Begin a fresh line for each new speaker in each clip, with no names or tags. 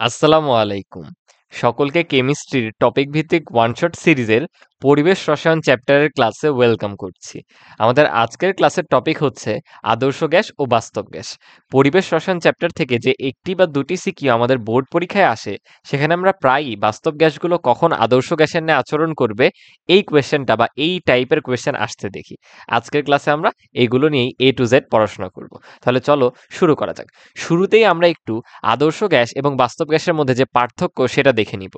আসসালামু আলাইকুম। সকলকে কেমিস্ট্রির টপিক ভিত্তিক ওয়ান শট সিরিজের পরিবেশ রসায়ন চ্যাপ্টারের ক্লাসে ওয়েলকাম করছি। আমাদের আজকের ক্লাসের টপিক হচ্ছে আদর্শ গ্যাস ও বাস্তব গ্যাস। পরিবেশ রসায়ন চ্যাপ্টার থেকে যে একটি বা দুটি সিকিউ আমাদের বোর্ড পরীক্ষায় আসে, সেখানে আমরা প্রায়ই বাস্তব গ্যাসগুলো কখন আদর্শ গ্যাসের ন্যায় আচরণ করবে এই কোয়েশ্চেনটা বা এই টাইপের কোয়েশ্চেন আসতে দেখি। আজকের ক্লাসে আমরা এইগুলো নিয়েই A to Z পড়াশোনা করব। তাহলে চলো শুরু করা যাক। শুরুতেই আমরা একটু আদর্শ গ্যাস এবং বাস্তব গ্যাসের মধ্যে যে পার্থক্য সেটা দেখে নিব।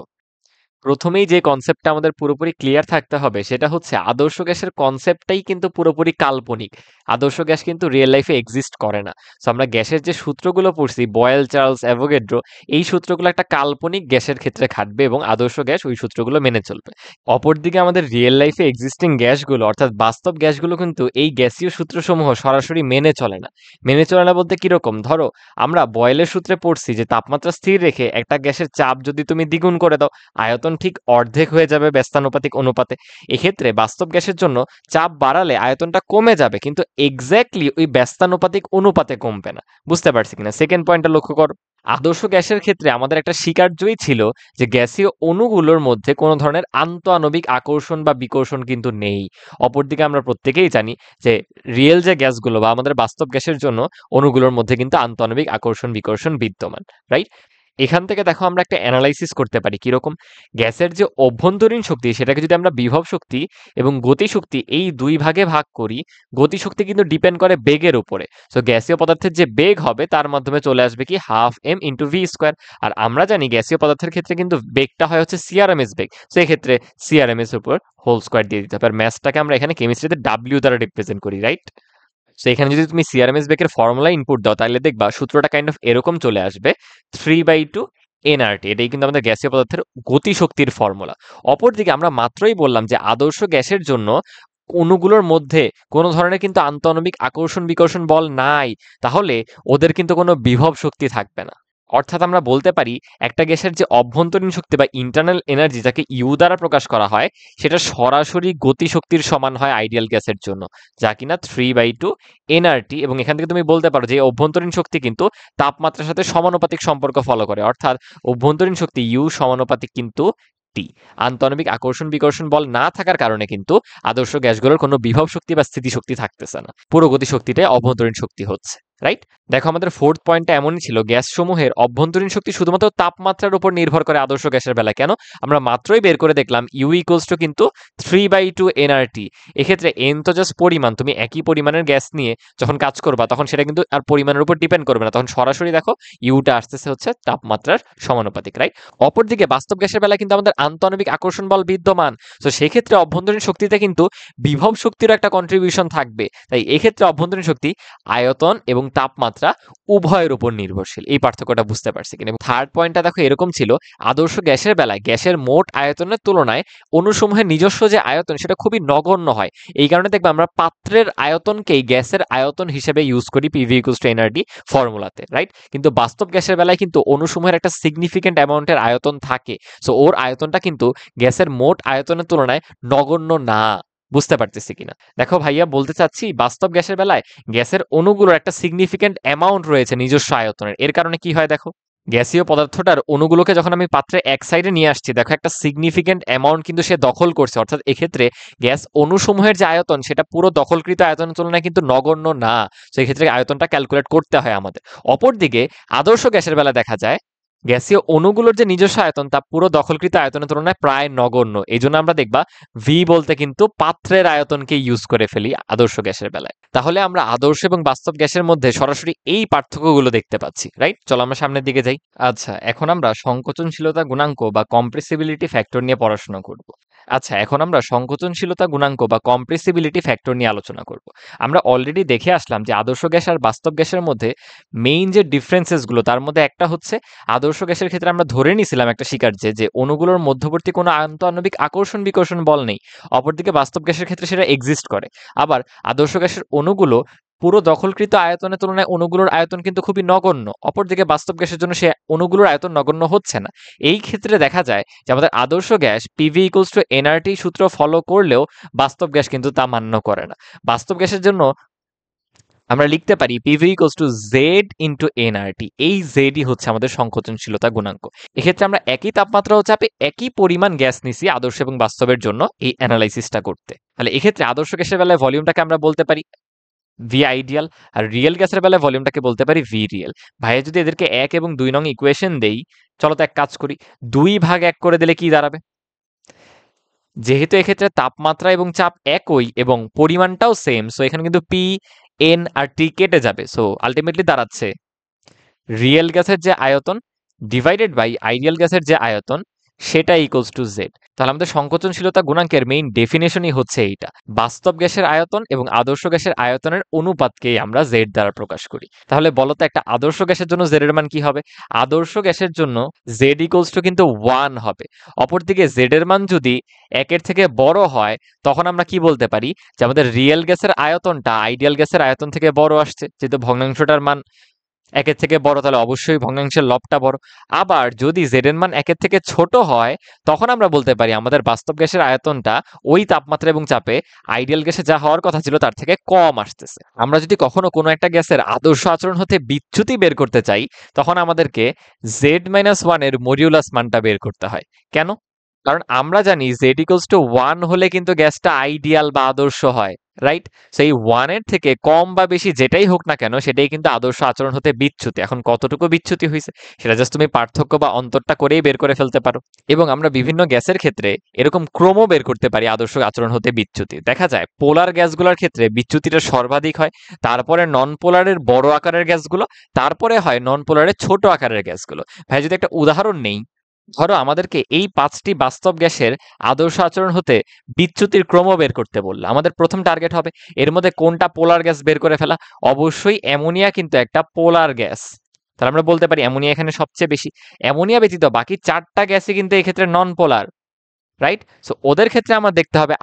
প্রথমেই যে কনসেপ্টটা আমাদের পুরোপুরি ক্লিয়ার থাকতে হবে সেটা হচ্ছে আদর্শ গ্যাসের কনসেপ্টটাই কিন্তু পুরোপুরি কাল্পনিক। আদর্শ গ্যাস কিন্তু রিয়েল লাইফে এক্সিস্ট করে না। সো আমরা গ্যাসের যে সূত্রগুলো পড়ছি, বয়েল, চার্লস, অ্যাভোগাড্রো, এই সূত্রগুলো একটা কাল্পনিক গ্যাসের ক্ষেত্রে খাটবে এবং আদর্শ গ্যাস ওই সূত্রগুলো মেনে চলবে। অপরদিকে আমাদের রিয়েল লাইফে এক্সিস্টিং গ্যাসগুলো অর্থাৎ বাস্তব গ্যাসগুলো কিন্তু এই গ্যাসীয় সূত্রসমূহ সরাসরি মেনে চলে না। মেনে চলে না বলতে কিরকম? ধরো, আমরা বয়েলের সূত্রে পড়ছি যে তাপমাত্রা স্থির রেখে একটা গ্যাসের চাপ যদি তুমি দ্বিগুণ করে দাও, আয়তন ঠিক অর্ধেক হয়ে যাবে ব্যস্তানুপাতিক অনুপাতে। এক্ষেত্রে বাস্তব গ্যাসের জন্য চাপ বাড়ালে আয়তনটা কমে যাবে, কিন্তু এক্স্যাক্টলি ওই ব্যস্তানুপাতিক অনুপাতে কমবে না। বুঝতে পারছি কিনা? সেকেন্ড পয়েন্টটা লক্ষ্য করো। আদর্শ গ্যাসের ক্ষেত্রে আমাদের একটা স্বীকার্যই ছিল যে গ্যাসীয় অণুগুলোর মধ্যে কোনো ধরনের আন্তঃআণবিক আকর্ষণ বা বিকর্ষণ কিন্তু নেই। অপরদিকে আমরা প্রত্যেকেই জানি যে রিয়েল যে গ্যাসগুলো বা আমাদের বাস্তব গ্যাসের জন্য অণুগুলোর মধ্যে কিন্তু আন্তঃআণবিক আকর্ষণ বিকর্ষণ বিদ্যমান, রাইট? এখান থেকে দেখো আমরা একটা অ্যানালাইসিস করতে পারি কিরকম। গ্যাসের যে অভ্যন্তরীণ শক্তি সেটাকে যদি আমরা বিভব শক্তি এবং গতিশক্তি এই দুই ভাগে ভাগ করি, গতিশক্তি কিন্তু ডিপেন্ড করে বেগের উপরে। সো গ্যাসীয় পদার্থের যে বেগ হবে তার মাধ্যমে চলে আসবে কি half M into V square. আর আমরা জানি গ্যাসীয় পদার্থের ক্ষেত্রে কিন্তু বেগটা হয় হচ্ছে সিআরএমএস বেগ। সো এক্ষেত্রে সিআরএমএস এর উপর হোল স্কোয়ার দিয়ে দিতে হবে। আর ম্যাসটাকে আমরা এখানে কেমিস্ট্রিতে ডাব্লিউ দ্বারা রিপ্রেজেন্ট করি, রাইট? সো এখানে যদি তুমি সিআরএমএস বেকের ফর্মুলা ইনপুট দাও তাহলে দেখবা সূত্রটা কাইন্ড অফ এরকম চলে আসবে, 3/2 এনআরটি। এটাই কিন্তু আমাদের গ্যাসীয় পদার্থের গতিশক্তির ফর্মুলা। অপরদিকে আমরা মাত্রই বললাম যে আদর্শ গ্যাসের জন্য অণুগুলোর মধ্যে কোনো ধরনের কিন্তু আন্তঃআণবিক আকর্ষণ বিকর্ষণ বল নাই। তাহলে ওদের কিন্তু কোনো বিভব শক্তি থাকবে না। অর্থাৎ আমরা বলতে পারি একটা গ্যাসের যে অভ্যন্তরীণ শক্তি বা ইন্টারনাল এনার্জি যাকে ইউ দ্বারা প্রকাশ করা হয়, সেটা সরাসরি গতিশক্তির সমান হয় আইডিয়াল গ্যাসের জন্য, যা কিনা 3/2 এনআরটি। এবং এখান থেকে তুমি বলতে পারো যে অভ্যন্তরীণ শক্তি কিন্তু তাপমাত্রার সাথে সমানুপাতিক সম্পর্ক ফলো করে, অর্থাৎ অভ্যন্তরীণ শক্তি ইউ সমানুপাতিক কিন্তু টি। আন্তঃআণবিক আকর্ষণ বিকর্ষণ বল না থাকার কারণে কিন্তু আদর্শ গ্যাসগুলোর কোনো বিভব শক্তি বা স্থিতিশক্তি থাকতেছে না। পুরো গতিশক্তিটাই অভ্যন্তরীণ শক্তি হচ্ছে, রাইট? দেখো, আমাদের ফোর্থ পয়েন্টটা এমনই ছিল, গ্যাস সমূহের অভ্যন্তরীণ শক্তি শুধুমাত্র তাপমাত্রার উপর নির্ভর করে আদর্শ গ্যাসের বেলায়। কেন? আমরা মাত্রই বের করে দেখলাম ইউ ইকুয়ালস টু কিন্তু 3/2 এনআরটি। এক্ষেত্রে এন তো জাস্ট পরিমাণ, তুমি একই পরিমাণের গ্যাস নিয়ে যখন কাজ করবা তখন সেটা কিন্তু আর পরিমাণের উপর ডিপেন্ড করবে না, তখন সরাসরি দেখো ইউটা আসতেছে হচ্ছে তাপমাত্রার সমানুপাতিক, রাইট? অপরদিকে বাস্তব গ্যাসের বেলায় কিন্তু আমাদের আন্তঃআণবিক আকর্ষণ বল বিদ্যমান। তো সেক্ষেত্রে অভ্যন্তরীণ শক্তিতে কিন্তু বিভব শক্তিরও একটা কন্ট্রিবিউশন থাকবে। তাই এক্ষেত্রে অভ্যন্তরীণ শক্তি আয়তন এবং তাপমাত্রা উভয়ের উপর নির্ভরশীল। এই পার্থক্যটা বুঝতে পারছি কিনা? থার্ড পয়েন্টটা দেখো এরকম ছিল, আদর্শ গ্যাসের বেলায় গ্যাসের মোট আয়তনের তুলনায় অণুসমূহের নিজস্ব যে আয়তন সেটা খুবই নগণ্য হয়। এই কারণে দেখবে আমরা পাত্রের আয়তনকেই গ্যাসের আয়তন হিসেবে ইউজ করি পিভি ইকুয়ালস টু এনআরটি ফর্মুলাতে, রাইট? কিন্তু বাস্তব গ্যাসের বেলায় কিন্তু অণুসমূহের একটা সিগনিফিকেন্ট অ্যামাউন্টের আয়তন থাকে। সো ওর আয়তনটা কিন্তু গ্যাসের মোট আয়তনের তুলনায় নগণ্য না। বুঝতে পারতেছি কিনা? দেখো ভাইয়া, বলতে চাচ্ছি বাস্তব গ্যাসের বেলায় গ্যাসের অণুগুলোর একটা সিগনিফিকেন্ট অ্যামাউন্ট রয়েছে নিজস্ব আয়তনের। এর কারণে কি হয় দেখো, গ্যাসীয় পদার্থটার অণুগুলোকে যখন আমি পাত্রে এক সাইডে নিয়ে আসছি, দেখো একটা সিগনিফিকেন্ট অ্যামাউন্ট কিন্তু সে দখল করছে। অর্থাৎ এক্ষেত্রে গ্যাস অণুসমূহের যে আয়তন সেটা পুরো দখলকৃত আয়তনের তুলনায় কিন্তু নগণ্য না। সেই ক্ষেত্রে আয়তনটা ক্যালকুলেট করতে হয় আমাদের। অপরদিকে আদর্শ গ্যাসের বেলা দেখা যায় গ্যাসীয় অণুগুলোর যে নিজস্ব আয়তন তা পুরো দখলকৃত আয়তনের তুলনায় প্রায় নগণ্য। এই জন্য আমরা দেখবা ভি বলতে কিন্তু পাত্রের আয়তনকে ইউজ করে ফেলি আদর্শ গ্যাসের বেলায়। তাহলে আমরা আদর্শ এবং বাস্তব গ্যাসের মধ্যে সরাসরি এই পার্থক্যগুলো দেখতে পাচ্ছি, রাইট? চলো আমরা সামনের দিকে যাই। আচ্ছা, এখন আমরা সংকোচনশীলতা গুণাঙ্ক বা কম্প্রেসিবিলিটি ফ্যাক্টর নিয়ে পড়াশোনা করব। এখন আমরা সংকোচনশীলতা গুণাঙ্ক বা কম্প্রেসিবিলিটি ফ্যাক্টর নিয়ে আলোচনা করব। আমরা অলরেডি দেখে আসলাম যে আদর্শ গ্যাস আর বাস্তব গ্যাসের মধ্যে মেইন যে ডিফারেন্সেসগুলো তার মধ্যে একটা হচ্ছে, আদর্শ গ্যাসের ক্ষেত্রে আমরা ধরে নিয়েছিলাম একটা স্বীকার্য যে অণুগুলোর মধ্যবর্তী কোনো আন্তঃআণবিক আকর্ষণ বিকর্ষণ বল নেই। অপরদিকে বাস্তব গ্যাসের ক্ষেত্রে সেটা এক্সিস্ট করে। আবার আদর্শ গ্যাসের অণুগুলো পুরো দখলকৃত আয়তনের তুলনায় অণুগুলোর আয়তন কিন্তু খুবই নগণ্য। অপরদিকে বাস্তব গ্যাসের জন্য সে অণুগুলোর আয়তন নগণ্য হচ্ছে না। এই ক্ষেত্রে দেখা যায় যে আমাদের আদর্শ gas PV equals to nRT সূত্র ফলো করলেও বাস্তব গ্যাস কিন্তু তা মান্য করে না। বাস্তব গ্যাসের জন্য আমরা লিখতে পারি PV equals to Z into nRT. এই জেডই হচ্ছে আমাদের সংকোচনশীলতা গুণাঙ্ক। এক্ষেত্রে আমরা একই তাপমাত্রা ও চাপে একই পরিমাণ গ্যাস নিছি আদর্শ এবং বাস্তবের জন্য এই অ্যানালাইসিসটা করতে। তাহলে এক্ষেত্রে আদর্শ গ্যাসের বেলায় ভলিউমটাকে আমরা বলতে পারি ভি আইডিয়াল, আর রিয়েল গ্যাসের বেলায় ভলিউমটাকে বলতে পারি ভি রিয়েল। ভাইয়া যদি এদেরকে 1 এবং 2 নং ইকুয়েশন দেই, চলো তো এক কাজ করি, 2 ভাগ 1 করে দিলে কি দাঁড়াবে? যেহেতু এক্ষেত্রে তাপমাত্রা এবং চাপ একই এবং পরিমাণটাও সেম, সো এখানে কিন্তু পি এন আর টি কেটে যাবে। সো আলটিমেটলি দাঁড়াচ্ছে রিয়েল গ্যাসের যে আয়তন ডিভাইডেড বাই আইডিয়াল গ্যাসের যে আয়তন সেটা ইকুয়ালস টু জেড। তাহলে আমাদের সংকোচনশীলতা গুণাঙ্কের মেইন ডেফিনেশনই হচ্ছে এইটা, বাস্তব গ্যাসের আয়তন এবং আদর্শ গ্যাসের আয়তনের অনুপাতকেই আমরা জেড দ্বারা প্রকাশ করি। তাহলে বলতো একটা আদর্শ গ্যাসের জন্য জেড এর মান কি হবে? আদর্শ গ্যাসের জন্য জেড ইকুয়ালস টু কিন্তু 1 হবে। অপরদিকে জেড এর মান যদি 1-এর থেকে বড় হয়, তখন আমরা কি বলতে পারি যে আমাদের রিয়েল গ্যাসের আয়তনটা আইডিয়াল গ্যাসের আয়তন থেকে বড় আসছে। যেহেতু ভগ্নাংশটার মান 1-এর থেকে বড়, তাহলে অবশ্যই ভগ্নাংশের লবটা বড়। আবার যদি জেড এর মান 1-এর থেকে ছোট হয়, তখন আমরা বলতে পারি আমাদের বাস্তব গ্যাসের আয়তনটা ওই তাপমাত্রা এবং চাপে আইডিয়াল গ্যাসে যা হওয়ার কথা ছিল তার থেকে কম আসতেছে। আমরা যদি কখনো কোনো একটা গ্যাসের আদর্শ আচরণ হতে বিচ্যুতি বের করতে চাই, তখন আমাদেরকে Z-1 এর মডিউলাস মানটা বের করতে হয়। কেন? কারণ আমরা জানি Z=1 হলে কিন্তু গ্যাসটা আইডিয়াল বা আদর্শ হয়, রাইট? সেই 1 এর থেকে কম বা বেশি যেটাই হোক না কেন সেটাই কিন্তু আদর্শ আচরণ হতে বিচ্যুতি। এখন কতটুকু বিচ্যুতি হয়েছে সেটা জাস্ট তুমি পার্থক্য বা অন্তরটা করেই বের করে ফেলতে পারো। এবং আমরা বিভিন্ন গ্যাসের ক্ষেত্রে এরকম ক্রমও বের করতে পারি আদর্শ আচরণ হতে বিচ্যুতি। দেখা যায় পোলার গ্যাসগুলোর ক্ষেত্রে বিচ্যুতিটা সর্বাধিক হয়, তারপরে নন পোলারের বড় আকারের গ্যাসগুলো, তারপরে হয় নন পোলারের ছোট আকারের গ্যাসগুলো। ভাই যদি একটা উদাহরণ নেই, ধরো আমাদেরকে এই 5টি বাস্তব গ্যাসের আদর্শ আচরণ হতে বিচ্যুতির ক্রম বের করতে বললো, আমাদের প্রথম টার্গেট হবে এর মধ্যে কোনটা পোলার গ্যাস বের করে ফেলা। অবশ্যই অ্যামোনিয়া কিন্তু একটা পোলার গ্যাস, তাহলে আমরা বলতে পারি অ্যামোনিয়া এখানে সবচেয়ে বেশি। অ্যামোনিয়া ব্যতীত বাকি 4টা গ্যাসই কিন্তু এই ক্ষেত্রে নন পোলার, রাইট? সো ওদের ক্ষেত্রে আমার দেখতে হবে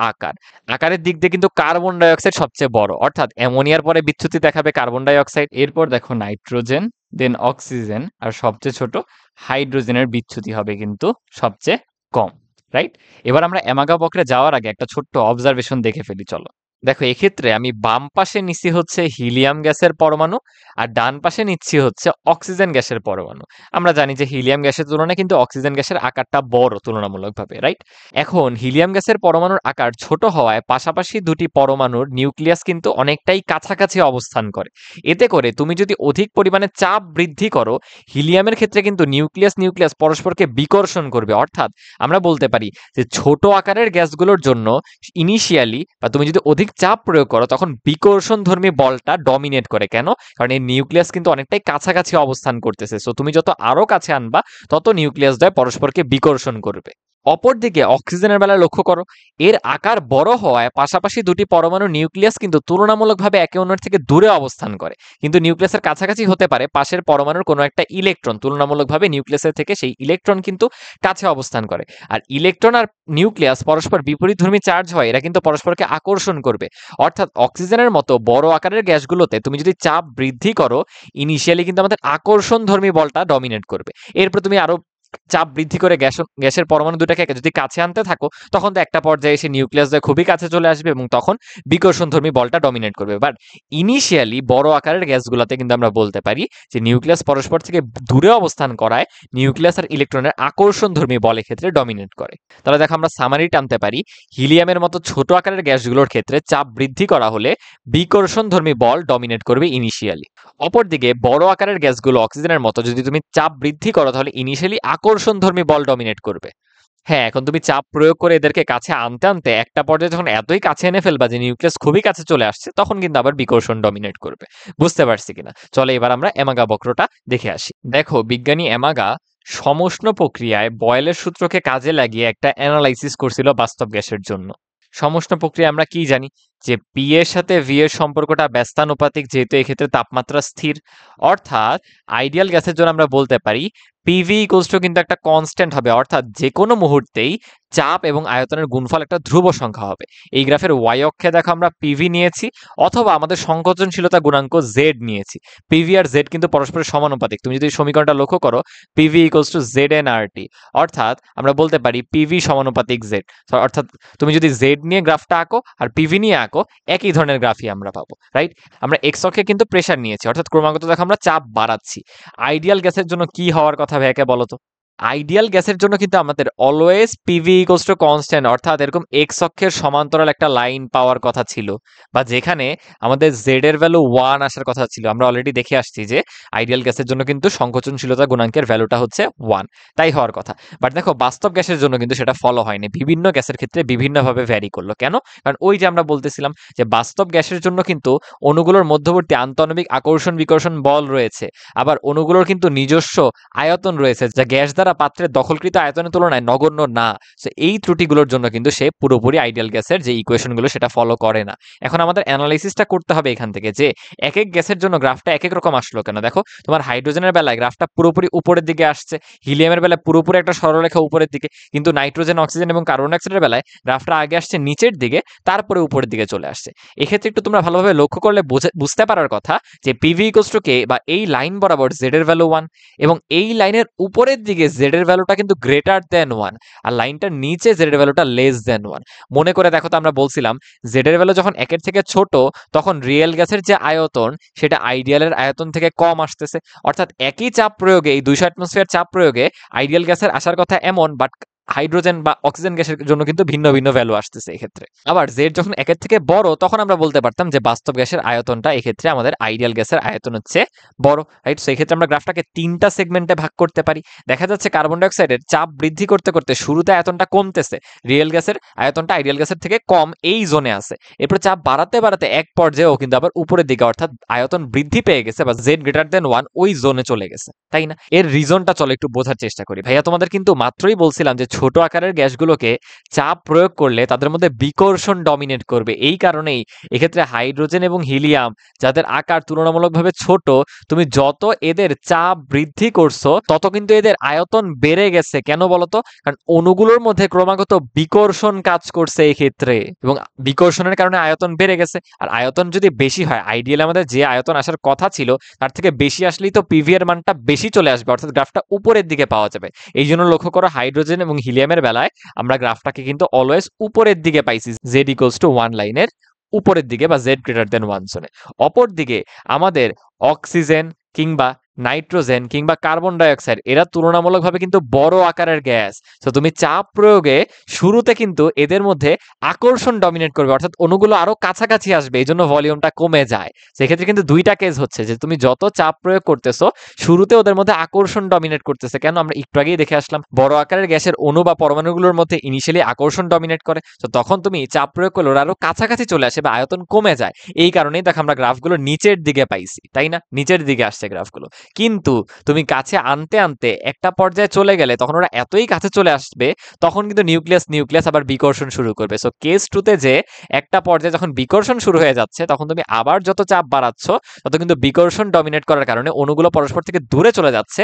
আকারের দিক দিয়ে কিন্তু কার্বন ডাই অক্সাইড সবচেয়ে বড়, অর্থাৎ অ্যামোনিয়ার পরে বিচ্যুতি দেখাবে কার্বন ডাই অক্সাইড, এরপর দেখো নাইট্রোজেন, দেন অক্সিজেন, আর সবচেয়ে ছোট হাইড্রোজেনের বিচ্যুতি হবে কিন্তু সবচেয়ে কম, রাইট? এবার আমরা অ্যামাগা বক্রে যাওয়ার আগে একটা ছোট্ট অবজারভেশন দেখে ফেলি, চলো। দেখো এক্ষেত্রে আমি বাম পাশে নিচ্ছি হচ্ছে হিলিয়াম গ্যাসের পরমাণু, আর ডান পাশে নিচ্ছি হচ্ছে অক্সিজেন গ্যাসের পরমাণু। আমরা জানি যে হিলিয়াম গ্যাসের তুলনায় কিন্তু অক্সিজেন গ্যাসের আকারটা বড় তুলনামূলকভাবে, রাইট? এখন হিলিয়াম গ্যাসের পরমাণুর আকার ছোট হওয়ায় পাশাপাশি দুটি পরমাণুর নিউক্লিয়াস কিন্তু অনেকটাই কাছাকাছি অবস্থান করে। এতে করে তুমি যদি অধিক পরিমাণে চাপ বৃদ্ধি করো, হিলিয়ামের ক্ষেত্রে কিন্তু নিউক্লিয়াস পরস্পরকে বিকর্ষণ করবে। অর্থাৎ আমরা বলতে পারি যে ছোট আকারের গ্যাসগুলোর জন্য ইনিশিয়ালি বা তুমি যদি অধিক চাপ প্রয়োগ করো, তখন বিকর্ষণধর্মী বলটা ডমিনেট করে। কেন? কারণ এই নিউক্লিয়াস কিন্তু অনেকটাই কাছাকাছি অবস্থান করতেছে। সো তুমি যত আরো কাছে আনবা, তত নিউক্লিয়াস দ্বয় পরস্পরকে বিকর্ষণ করবে। অপরদিকে অক্সিজেনের বেলায় লক্ষ্য করো, এর আকার বড় হওয়ায় পাশাপাশি দুটি পরমাণু নিউক্লিয়াস কিন্তু তুলনামূলকভাবে একে অন্যের থেকে দূরে অবস্থান করে, কিন্তু নিউক্লিয়াসের কাছাকাছি হতে পারে পাশের পরমাণুর কোনো একটা ইলেকট্রন, তুলনামূলকভাবে নিউক্লিয়াসের থেকে সেই ইলেকট্রন কিন্তু কাছে অবস্থান করে। আর ইলেকট্রন আর নিউক্লিয়াস পরস্পর বিপরীতধর্মী চার্জ হয়, এরা কিন্তু পরস্পরকে আকর্ষণ করবে। অর্থাৎ অক্সিজেনের মতো বড় আকারের গ্যাসগুলোতে তুমি যদি চাপ বৃদ্ধি করো, ইনিশিয়ালি কিন্তু আমাদের আকর্ষণধর্মী বলটা ডমিনেট করবে। এরপর তুমি আরো চাপ বৃদ্ধি করে গ্যাসের পরমাণু দুটাকে যদি কাছে আনতে থাকো, তখন তো একটা পর্যায়ে এসে নিউক্লিয়াস দ্বয় খুবই কাছে চলে আসবে এবং তখন বিকর্ষণধর্মী বলটা ডমিনেট করবে। বাট ইনিশিয়ালি বড় আকারের গ্যাসগুলোতে কিন্তু আমরা বলতে পারি যে নিউক্লিয়াস পরস্পর থেকে দূরে অবস্থান করায় নিউক্লিয়াস আর ইলেকট্রনের আকর্ষণধর্মী বলের ক্ষেত্রে ডমিনেট করে। তাহলে দেখো আমরা সামারি টানতে পারি, হিলিয়ামের মতো ছোট আকারের গ্যাসগুলোর ক্ষেত্রে চাপ বৃদ্ধি করা হলে বিকর্ষণধর্মী বল ডমিনেট করবে ইনিশিয়ালি। অপরদিকে বড় আকারের গ্যাসগুলো অক্সিজেনের মতো যদি তুমি চাপ বৃদ্ধি করো, তাহলে ইনিশিয়ালি আকর্ষণধর্মী বল ডমিনেট করবে। হ্যাঁ, এখন তুমি চাপ প্রয়োগ করে এদেরকে কাছে আনতে আনতে একটা পর্যায়ে যখন এতই কাছে এনে ফেলবা যে নিউক্লিয়াস খুবই কাছে চলে আসছে, তখন কিন্তু আবার বিকর্ষণ ডমিনেট করবে। বুঝতে পারছি কিনা? চলো এবার আমরা অ্যামাগা বক্রটা দেখে আসি। দেখো বিজ্ঞানী অ্যামাগা সমষ্ণ প্রক্রিয়ায় বয়েলের সূত্রকে কাজে লাগিয়ে একটা অ্যানালাইসিস করছিল বাস্তব গ্যাসের জন্য। সমষ্ণ প্রক্রিয়া আমরা কি জানি যে পি এর সাথে ভি এর সম্পর্কটা ব্যস্তানুপাতিক, যেহেতু এক্ষেত্রে তাপমাত্রা স্থির। অর্থাৎ আইডিয়াল গ্যাসের জন্য আমরা বলতে পারি পিভি ইকুয়ালস টু কিন্তু একটা কনস্ট্যান্ট হবে, অর্থাৎ যে কোনো মুহূর্তেই চাপ এবং আয়তনের গুণফল একটা ধ্রুব সংখ্যা হবে। এই গ্রাফের ওয়াই অক্ষে দেখো আমরা পিভি নিয়েছি, অথবা আমাদের সংকোচনশীলতা গুণাঙ্ক জেড নিয়েছি। পিভি আর জেড কিন্তু পরস্পরের সমানুপাতিক। তুমি যদি সমীকরণটা লক্ষ্য করো, PV equals to Z N R T, অর্থাৎ আমরা বলতে পারি পিভি সমানুপাতিক জেড। অর্থাৎ তুমি যদি জেড নিয়ে গ্রাফটা আঁকো আর পিভি নিয়ে আঁকো, দেখো একই ধরনের গ্রাফই আমরা পাবো, রাইট? আমরা এক্স অক্ষে কিন্তু প্রেসার নিয়েছি, অর্থাৎ ক্রমাগত দেখো আমরা চাপ বাড়াচ্ছি। আইডিয়াল গ্যাসের জন্য কি হওয়ার কথা ভাইয়াকে বলো তো? আইডিয়াল গ্যাসের জন্য কিন্তু আমাদের always PV equals to constant, অর্থাৎ এরকম এক্স অক্ষের সমান্তরাল একটা লাইন পাওয়ার কথা ছিল, বা যেখানে আমাদের জেড এর ভ্যালু 1 আসার কথা ছিল। আমরা অলরেডি দেখে আসছি যে আইডিয়াল গ্যাসের জন্য কিন্তু সংকোচনশীলতা গুণাঙ্কের ভ্যালুটা হচ্ছে 1, তাই হওয়ার কথা। বাট দেখো বাস্তব গ্যাসের জন্য কিন্তু সেটা ফলো হয়নি, বিভিন্ন গ্যাসের ক্ষেত্রে বিভিন্নভাবে ভ্যারি করলো। কেন? কারণ ওই যে আমরা বলতেছিলাম যে বাস্তব গ্যাসের জন্য কিন্তু অণুগুলোর মধ্যবর্তী আন্তঃআণবিক আকর্ষণ বিকর্ষণ বল রয়েছে, আবার অণুগুলোর কিন্তু নিজস্ব আয়তন রয়েছে যা গ্যাস দ্বারা পাত্রের দখলকৃত আয়তনের তুলনায় নগণ্য না। সো এই ত্রুটিগুলোর জন্য কিন্তু সে পুরোপুরি আইডিয়াল গ্যাসের যে ইকুয়েশনগুলো সেটা ফলো করে না। এখন আমাদের অ্যানালাইসিসটা করতে হবে এখান থেকে যে এক এক গ্যাসের জন্য গ্রাফটা এক এক রকম আসলো কেন। দেখো তোমার হাইড্রোজেনের বেলায় গ্রাফটা পুরোপুরি উপরের দিকে আসছে, হিলিয়ামের বেলায় পুরোপুরি একটা সরলরেখা উপরের দিকে, কিন্তু নাইট্রোজেন, অক্সিজেন এবং কার্বন ডাইঅক্সাইডের বেলায় গ্রাফটা আগে আসছে নিচের দিকে, তারপরে উপরের দিকে চলে আসছে। এক্ষেত্রে একটু তোমরা ভালোভাবে লক্ষ্য করলে বুঝতে পারার কথা যে পিভি ইকুয়ালস টু কে, বা এই লাইন বরাবর জেড এর ভ্যালু 1, এবং এই লাইনের উপরের দিকে জেড এর ভ্যালুটা কিন্তু গ্রেটার দেন 1, আর লাইনটার নিচে জেড এর ভ্যালুটা লেস দেন 1। মনে করে দেখো তো আমরা বলছিলাম জেড এর ভ্যালু যখন একের থেকে ছোট, তখন রিয়েল গ্যাসের যে আয়তন সেটা আইডিয়ালের আয়তন থেকে কম আসতেছে। অর্থাৎ একই চাপ প্রয়োগে, এই 200 অ্যাটমসফিয়ার চাপ প্রয়োগে আইডিয়াল গ্যাসের আসার কথা এমন, বাট হাইড্রোজেন বা অক্সিজেন গ্যাসের জন্য কিন্তু ভিন্ন ভিন্ন ভ্যালু আসতেছে এক্ষেত্রে। আবার জেড যখন একের থেকে বড়, তখন আমরা বলতে পারতাম যে বাস্তব গ্যাসের আয়তনটা এক্ষেত্রে আমাদের আইডিয়াল গ্যাসের আয়তন হচ্ছে বড়, রাইট? সো এক্ষেত্রে আমরা গ্রাফটাকে 3টা সেগমেন্টে ভাগ করতে পারি। দেখা যাচ্ছে কার্বন ডাইঅক্সাইডের চাপ বৃদ্ধি করতে করতে শুরুতে আয়তনটা কমতেছে, রিয়েল গ্যাসের আয়তনটা আইডিয়াল গ্যাসের থেকে কম এই জোনে আছে। এরপর চাপ বাড়াতে বাড়াতে এক পর্যায়েও কিন্তু আবার উপরের দিকে, অর্থাৎ আয়তন বৃদ্ধি পেয়ে গেছে বা জেড গ্রেটার দেন 1 ওই জোনে চলে গেছে, তাই না? এর রিজনটা চলো একটু বোঝার চেষ্টা করি। ভাইয়া তোমাদের কিন্তু মাত্রই বলছিলাম যে ছোট আকারের গ্যাসগুলোকে চাপ প্রয়োগ করলে তাদের মধ্যে বিকর্ষণ ডমিনেট করবে। এই কারণেই এক্ষেত্রে হাইড্রোজেন এবং হিলিয়াম, যাদের আকার তুলনামূলকভাবে ছোট, তুমি যত এদের চাপ বৃদ্ধি করছো তত কিন্তু এদের আয়তন বেড়ে গেছে। কেন বলতো? কারণ অণুগুলোর মধ্যে ক্রমাগত বিকর্ষণ কাজ করছে এই ক্ষেত্রে, এবং বিকর্ষণের কারণে আয়তন বেড়ে গেছে। আর আয়তন যদি বেশি হয়, আইডিয়ালি আমাদের যে আয়তন আসার কথা ছিল তার থেকে বেশি আসলেই তো পিভি এর মানটা বেশি চলে আসবে, অর্থাৎ গ্রাফটা উপরের দিকে পাওয়া যাবে। এই জন্য লক্ষ্য করো হাইড্রোজেন এবং হিলিয়ামের বেলায় আমরা গ্রাফটাকে কিন্তু অলওয়েজ উপরের দিকে পাইছি, জেড ইকুয়ালস টু 1 লাইনের উপরের দিকে বা জেড গ্রেটার দেন 1 জোনে। অপর দিকে আমাদের অক্সিজেন কিংবা নাইট্রোজেন কিংবা কার্বন ডাইঅক্সাইড এরা তুলনামূলকভাবে কিন্তু বড় আকারের গ্যাস। তো তুমি চাপ প্রয়োগে শুরুতে কিন্তু এদের মধ্যে আকর্ষণ ডমিনেট করবে, অর্থাৎ অণুগুলো আরো কাছাকাছি আসবে, এই জন্য ভলিউমটা কমে যায়। সেক্ষেত্রে কিন্তু দুইটা কেস হচ্ছে যে তুমি যত চাপ প্রয়োগ করতেছো শুরুতে ওদের মধ্যে আকর্ষণ ডমিনেট করতেছে। কেন? আমরা একটু আগেই দেখে আসলাম বড় আকারের গ্যাসের অণু বা পরমাণুগুলোর মধ্যে ইনিশিয়ালি আকর্ষণ ডমিনেট করে, তো তখন তুমি চাপ প্রয়োগ করলে ওরা আরো কাছাকাছি চলে আসে বা আয়তন কমে যায়। এই কারণেই দেখো আমরা গ্রাফগুলো নিচের দিকে পাইছি, তাই না? নিচের দিকে আসছে গ্রাফগুলো। কিন্তু তুমি কাছে আনতে আনতে একটা পর্যায়ে চলে গেলে তখন ওরা এতই কাছে চলে আসবে, তখন কিন্তু নিউক্লিয়াস আবার বিকর্ষণ শুরু করবে। সো কেস 2তে যে একটা পর্যায়ে যখন বিকর্ষণ শুরু হয়ে যাচ্ছে, তখন তুমি আবার যত চাপ বাড়াচ্ছ তত কিন্তু বিকর্ষণ ডমিনেট করার কারণে অণুগুলো পরস্পর থেকে দূরে চলে যাচ্ছে,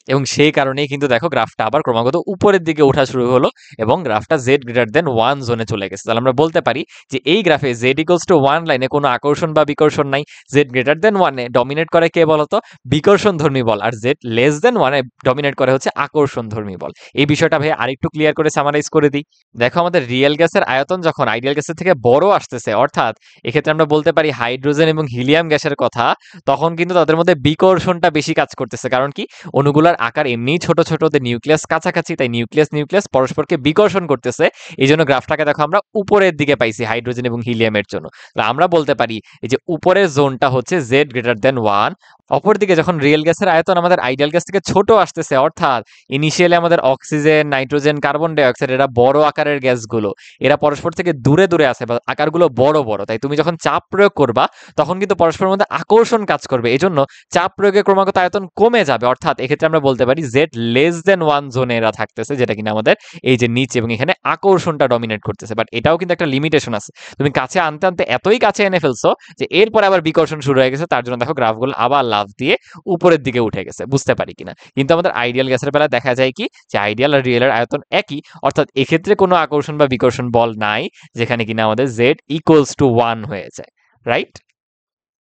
এবং সেই কারণেই কিন্তু দেখো গ্রাফটা আবার ক্রমাগত উপরের দিকে ওঠা শুরু হলো এবং গ্রাফটা জেড গ্রেটার দেন 1 জোনে চলে গেছে। তাহলে আমরা বলতে পারি যে এই গ্রাফে জেড ইকুয়ালস টু 1 লাইনে কোনো আকর্ষণ বা বিকর্ষণ নাই। জেড গ্রেটার দেন 1 এ ডমিনেট করে কে বলতো? বিকর্ষণ ধর্মী বল, আর জেড লেস দেন 1 এ ডমিনেট করে হচ্ছে আকর্ষণ ধর্মী বল। এই বিষয়টা ভাই আরেকটু ক্লিয়ার করে সামারাইজ করে দিই। দেখো আমাদের রিয়েল গ্যাসের আয়তন যখন আইডিয়াল গ্যাসের থেকে বড় আসতেছে, অর্থাৎ এক্ষেত্রে আমরা বলতে পারি হাইড্রোজেন এবং হিলিয়াম গ্যাসের কথা, তখন কিন্তু তাদের মধ্যে বিকর্ষণটা বেশি কাজ করতেছে। কারণ কি? অণুগুলোর আকার এমনিই ছোট ছোট, ওদের নিউক্লিয়াস কাছাকাছি, তাই নিউক্লিয়াস পরস্পরকে বিকর্ষণ করতেছে। এই জন্য গ্রাফটাকে দেখো আমরা উপরের দিকে পাইছি হাইড্রোজেন এবং হিলিয়ামের জন্য। তাহলে আমরা বলতে পারি এই যে উপরের জোনটা হচ্ছে জেড গ্রেটার দেন 1। অপরদিকে যখন রিয়েল গ্যাসের আয়তন আমাদের আইডিয়াল গ্যাস থেকে ছোট আসতেছে, অর্থাৎ ইনিশিয়ালি আমাদের অক্সিজেন, নাইট্রোজেন, কার্বন ডাইঅক্সাইড এরা বড় আকারের গ্যাসগুলো, এরা পরস্পর থেকে দূরে দূরে আছে বা আকারগুলো বড় বড়, তাই তুমি যখন চাপ প্রয়োগ করবা তখন কিন্তু পরস্পরের মধ্যে আকর্ষণ কাজ করবে। এই জন্য চাপ প্রয়োগে ক্রমাগত আয়তন কমে যাবে, অর্থাৎ এক্ষেত্রে আমরা বলতে পারি জেড লেস দেন 1 জোনে এরা থাকতেছে, যেটা কিনা আমাদের এই যে নিচে এবং এখানে আকর্ষণটা ডমিনেট করতেছে। বাট এটাও কিন্তু একটা লিমিটেশন আছে, তুমি কাছে আনতে আনতে এতই কাছে এনে ফেলছো যে এরপরে আবার বিকর্ষণ শুরু হয়ে গেছে, তার জন্য দেখো গ্রাফগুলো আবার লাফ দিয়ে উপরের দিকে উঠে গেছে। বুঝতে পারি কিনা? কিন্তু আমাদের আইডিয়াল গ্যাসের বেলায় দেখা যায় কি যে আইডিয়াল আর রিয়েলের আয়তন একই, অর্থাৎ এক্ষেত্রে কোনো আকর্ষণ বা বিকর্ষণ বল নাই, যেখানে কিনা আমাদের জেড ইকুয়ালস টু 1 হয়ে যায়, রাইট?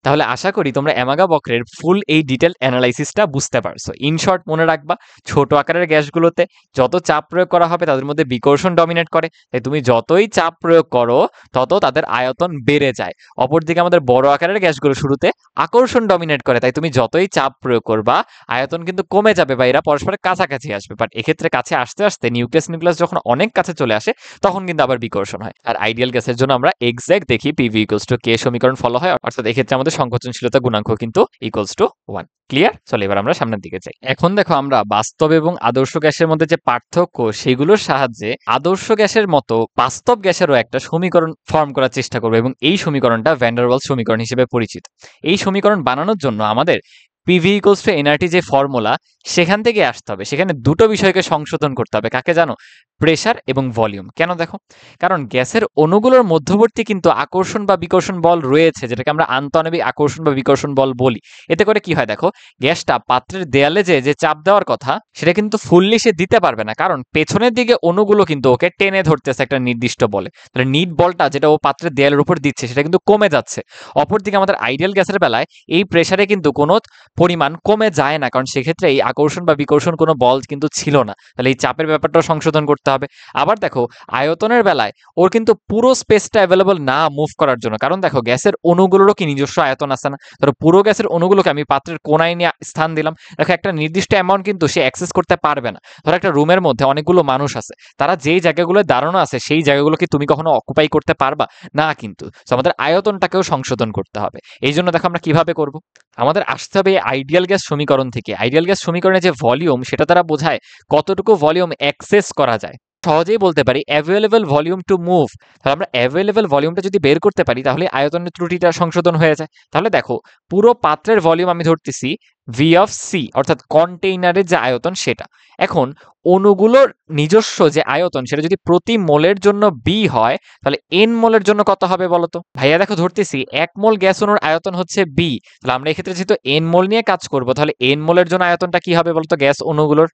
তাহলে আশা করি তোমরা অ্যামাগা বক্রের ফুল এই ডিটেল অ্যানালাইসিসটা বুঝতে পারছো। ইন শর্ট মনে রাখবা, ছোট আকারের গ্যাসগুলোতে যত চাপ প্রয়োগ করা হবে তাদের মধ্যে বিকর্ষণ ডমিনেট করে, তাই তুমি যতই চাপ প্রয়োগ করো তত তাদের আয়তন বেড়ে যায়। অপরদিকে আমাদের বড় আকারের গ্যাসগুলো শুরুতে আকর্ষণ ডমিনেট করে, তাই তুমি যতই চাপ প্রয়োগ করবা আয়তন কিন্তু কমে যাবে বা এরা পরস্পরের কাছাকাছি আসবে। বাট এক্ষেত্রে কাছে আসতে আসতে নিউক্লিয়াস নিউক্লিয়াস যখন অনেক কাছে চলে আসে তখন কিন্তু আবার বিকর্ষণ হয়। আর আইডিয়াল গ্যাসের জন্য আমরা এক্সাক্ট দেখি পিভি ইকুয়ালস টু কে সমীকরণ ফলো হয়, অর্থাৎ এক্ষেত্রে আমাদের সংকোচনশীলতা গুণাঙ্ক কিন্তু ইকুয়ালস টু 1। ক্লিয়ার? চলো এবার আমরা সামনের দিকে যাই। এখন দেখো আমরা বাস্তব এবং আদর্শ গ্যাসের মধ্যে যে পার্থক্য সেগুলোর সাহায্যে আদর্শ গ্যাসের মতো বাস্তব গ্যাসেরও একটা সমীকরণ ফর্ম করার চেষ্টা করবো, এবং এই সমীকরণটা ভ্যান ডার ওয়ালস সমীকরণ হিসেবে পরিচিত। এই সমীকরণ বানানোর জন্য আমাদের পিভি ইকুয়ালস টু এনআরটি যে ফর্মুলা সেখান থেকে আসতে হবে। সেখানে দুটো বিষয়কে সংশোধন করতে হবে। কাকে জানো? প্রেসার এবং ভলিউম। কেন দেখো? কারণ গ্যাসের অণুগুলোর মধ্যবর্তী কিন্তু আকর্ষণ বা বিকর্ষণ বল রয়েছে, যেটাকে আমরা আন্তঃআণবিক আকর্ষণ বা বিকর্ষণ বল বলি। এতে করে কি হয় দেখো, গ্যাসটা পাত্রের দেয়ালে যে চাপ দেওয়ার কথা সেটা কিন্তু ফুললি সে দিতে পারবে না, কারণ পেছনের দিকে অণুগুলো কিন্তু ওকে টেনে ধরতেছে একটা নির্দিষ্ট বলে। তাহলে নিট বলটা যেটা ও পাত্রের দেয়ালের উপর দিচ্ছে সেটা কিন্তু কমে যাচ্ছে। অপরদিকে আমাদের আইডিয়াল গ্যাসের বেলায় এই প্রেসারে কিন্তু কোনো পরিমাণ কমে যায় না, কারণ সেক্ষেত্রে এই আকর্ষণ বা বিকর্ষণ কোনো বল কিন্তু ছিল না। তাহলে এই চাপের ব্যাপারটাও সংশোধন করতে হবে। আবার দেখো আয়তনের বেলায় ওর কিন্তু পুরো স্পেসটা অ্যাভেলেবল না মুভ করার জন্য, কারণ দেখো গ্যাসের অণুগুলোরও কি নিজস্ব আয়তন আছে না? ধরো পুরো গ্যাসের অণুগুলোকে আমি পাত্রের কোনায় নিয়ে স্থান দিলাম, দেখো একটা নির্দিষ্ট অ্যামাউন্ট কিন্তু সে অ্যাক্সেস করতে পারবে না। ধরো একটা রুমের মধ্যে অনেকগুলো মানুষ আছে, তারা যেই জায়গাগুলোয় দাঁড়ানো আছে সেই জায়গাগুলো কি তুমি কখনো অকুপাই করতে পারবা না? কিন্তু আমাদের আয়তনটাকেও সংশোধন করতে হবে। এই জন্য দেখো আমরা কিভাবে করব, আমাদের আসতে হবে আইডিয়াল গ্যাস সমীকরণ থেকে। আইডিয়াল গ্যাস সমীকরণে যে ভলিউম সেটা তারা বোঝায় কতটুকু ভলিউম অ্যাক্সেস করা যায়। সহজেই বলতে পারি অ্যাভেলেবল ভলিউম টু মুভ। তাহলে আমরা অ্যাভেলেবল ভলিউমটা যদি বের করতে পারি তাহলে আয়তনের ত্রুটিটা সংশোধন হয়ে যায়। তাহলে দেখো পুরো পাত্রের ভলিউম আমি ধরতেছি ভি অফ সি, অর্থাৎ কন্টেইনারের যে আয়তন সেটা। এখন অণুগুলোর নিজস্ব যে আয়তন সেটা যদি প্রতি মোলের জন্য বি হয়, তাহলে এন মোলের জন্য কত হবে বলতো? ভাইয়া দেখো ধরতেছি 1 মোল গ্যাস অণুর আয়তন হচ্ছে বি, তাহলে আমরা এক্ষেত্রে যেহেতু এন মোল নিয়ে কাজ করব, তাহলে এন মোলের জন্য আয়তনটা কি হবে বলতো গ্যাস অণুগুলোর?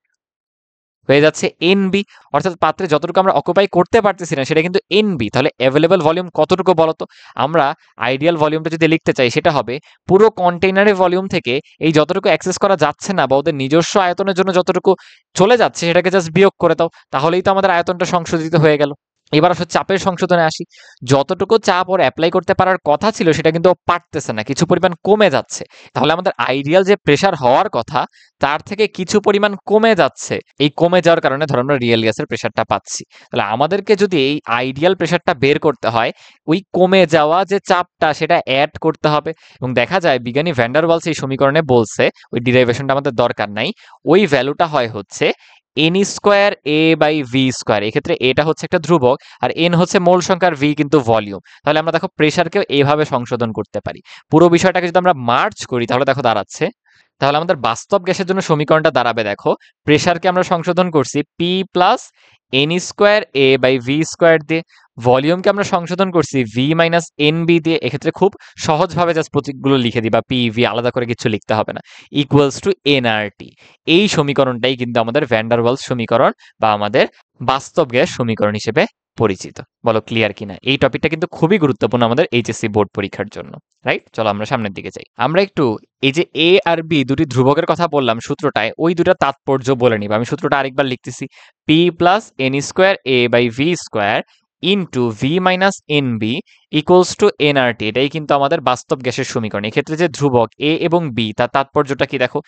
হয়ে যাচ্ছে এনবি, অর্থাৎ পাত্রে যতটুকু আমরা অকুপাই করতে পারতেছি না সেটা কিন্তু এনবি। তাহলে অ্যাভেলেবল ভলিউম কতটুকু বলতো? আমরা আইডিয়াল ভলিউমটা যদি লিখতে চাই সেটা হবে পুরো কন্টেইনারের ভলিউম থেকে এই যতটুকু অ্যাক্সেস করা যাচ্ছে না বা ওদের নিজস্ব আয়তনের জন্য যতটুকু চলে যাচ্ছে সেটাকে জাস্ট বিয়োগ করে দাও, তাহলেই তো আমাদের আয়তনটা সংশোধিত হয়ে গেল। এবার আসলে চাপের সংশোধনে আসি। যতটুকু চাপ ওর অ্যাপ্লাই করতে পারার কথা ছিল সেটা কিন্তু ও পারতেছে না, কিছু পরিমাণ কমে যাচ্ছে। তাহলে আমাদের আইডিয়াল যে প্রেসার হওয়ার কথা তার থেকে কিছু পরিমাণ কমে যাচ্ছে। এই কমে যাওয়ার কারণে ধরো আমরা রিয়েল গ্যাসের প্রেসারটা পাচ্ছি। তাহলে আমাদেরকে যদি এই আইডিয়াল প্রেসারটা বের করতে হয়, ওই কমে যাওয়া যে চাপটা সেটা অ্যাড করতে হবে। এবং দেখা যায় বিজ্ঞানী ভ্যান ডার ওয়ালস এই সমীকরণে বলছে, ওই ডিরাইভেশনটা আমাদের দরকার নাই, ওই ভ্যালুটা হয় হচ্ছে N square A by V square. এক্ষেত্রে এটা হচ্ছে একটা ধ্রুবক আর এন হচ্ছে মোল সংখ্যার, ভি কিন্তু ভলিউম। তাহলে আমরা দেখো প্রেসারকেও এইভাবে সংশোধন করতে পারি। পুরো বিষয়টাকে যদি আমরা মার্চ করি তাহলে দেখো দাঁড়াচ্ছে, তাহলে আমাদের বাস্তব গ্যাসের জন্য সমীকরণটা দাঁড়াবে দেখো, প্রেসারকে আমরা সংশোধন করছি P plus N square A by V square দিয়ে, ভলিউমকে আমরা সংশোধন করছি ভি মাইনাস এন বি দিয়ে। এক্ষেত্রে খুব সহজভাবে জাস্ট প্রতীকগুলো লিখে দিবা, পি ভি আলাদা করে কিছু লিখতে হবে না, ইকুয়ালস টু এনআরটি। এই সমীকরণটাই কিন্তু আমাদের ভ্যান ডার ওয়ালস সমীকরণ বা আমাদের বাস্তব গ্যাস সমীকরণ হিসেবে পরিচিত। বলো ক্লিয়ার কিনা? এই টপিকটা কিন্তু খুবই গুরুত্বপূর্ণ আমাদের এইচএসসি বোর্ড পরীক্ষার জন্য, রাইট? চলো আমরা সামনের দিকে যাই। আমরা একটু এই যে এ আর বি দুটি ধ্রুবকের কথা বললাম সূত্রটায়, ওই দুটা তাৎপর্য বলে নিব। আমি সূত্রটা আরেকবার লিখতেছি, P plus N square A by V square into V minus N B equals to NRT. এটাই কিন্তু আমাদের বাস্তব গ্যাসের সমীকরণ। এক্ষেত্রে যে ধ্রুবক এ এবং বি তার তাৎপর্যটা কি দেখো,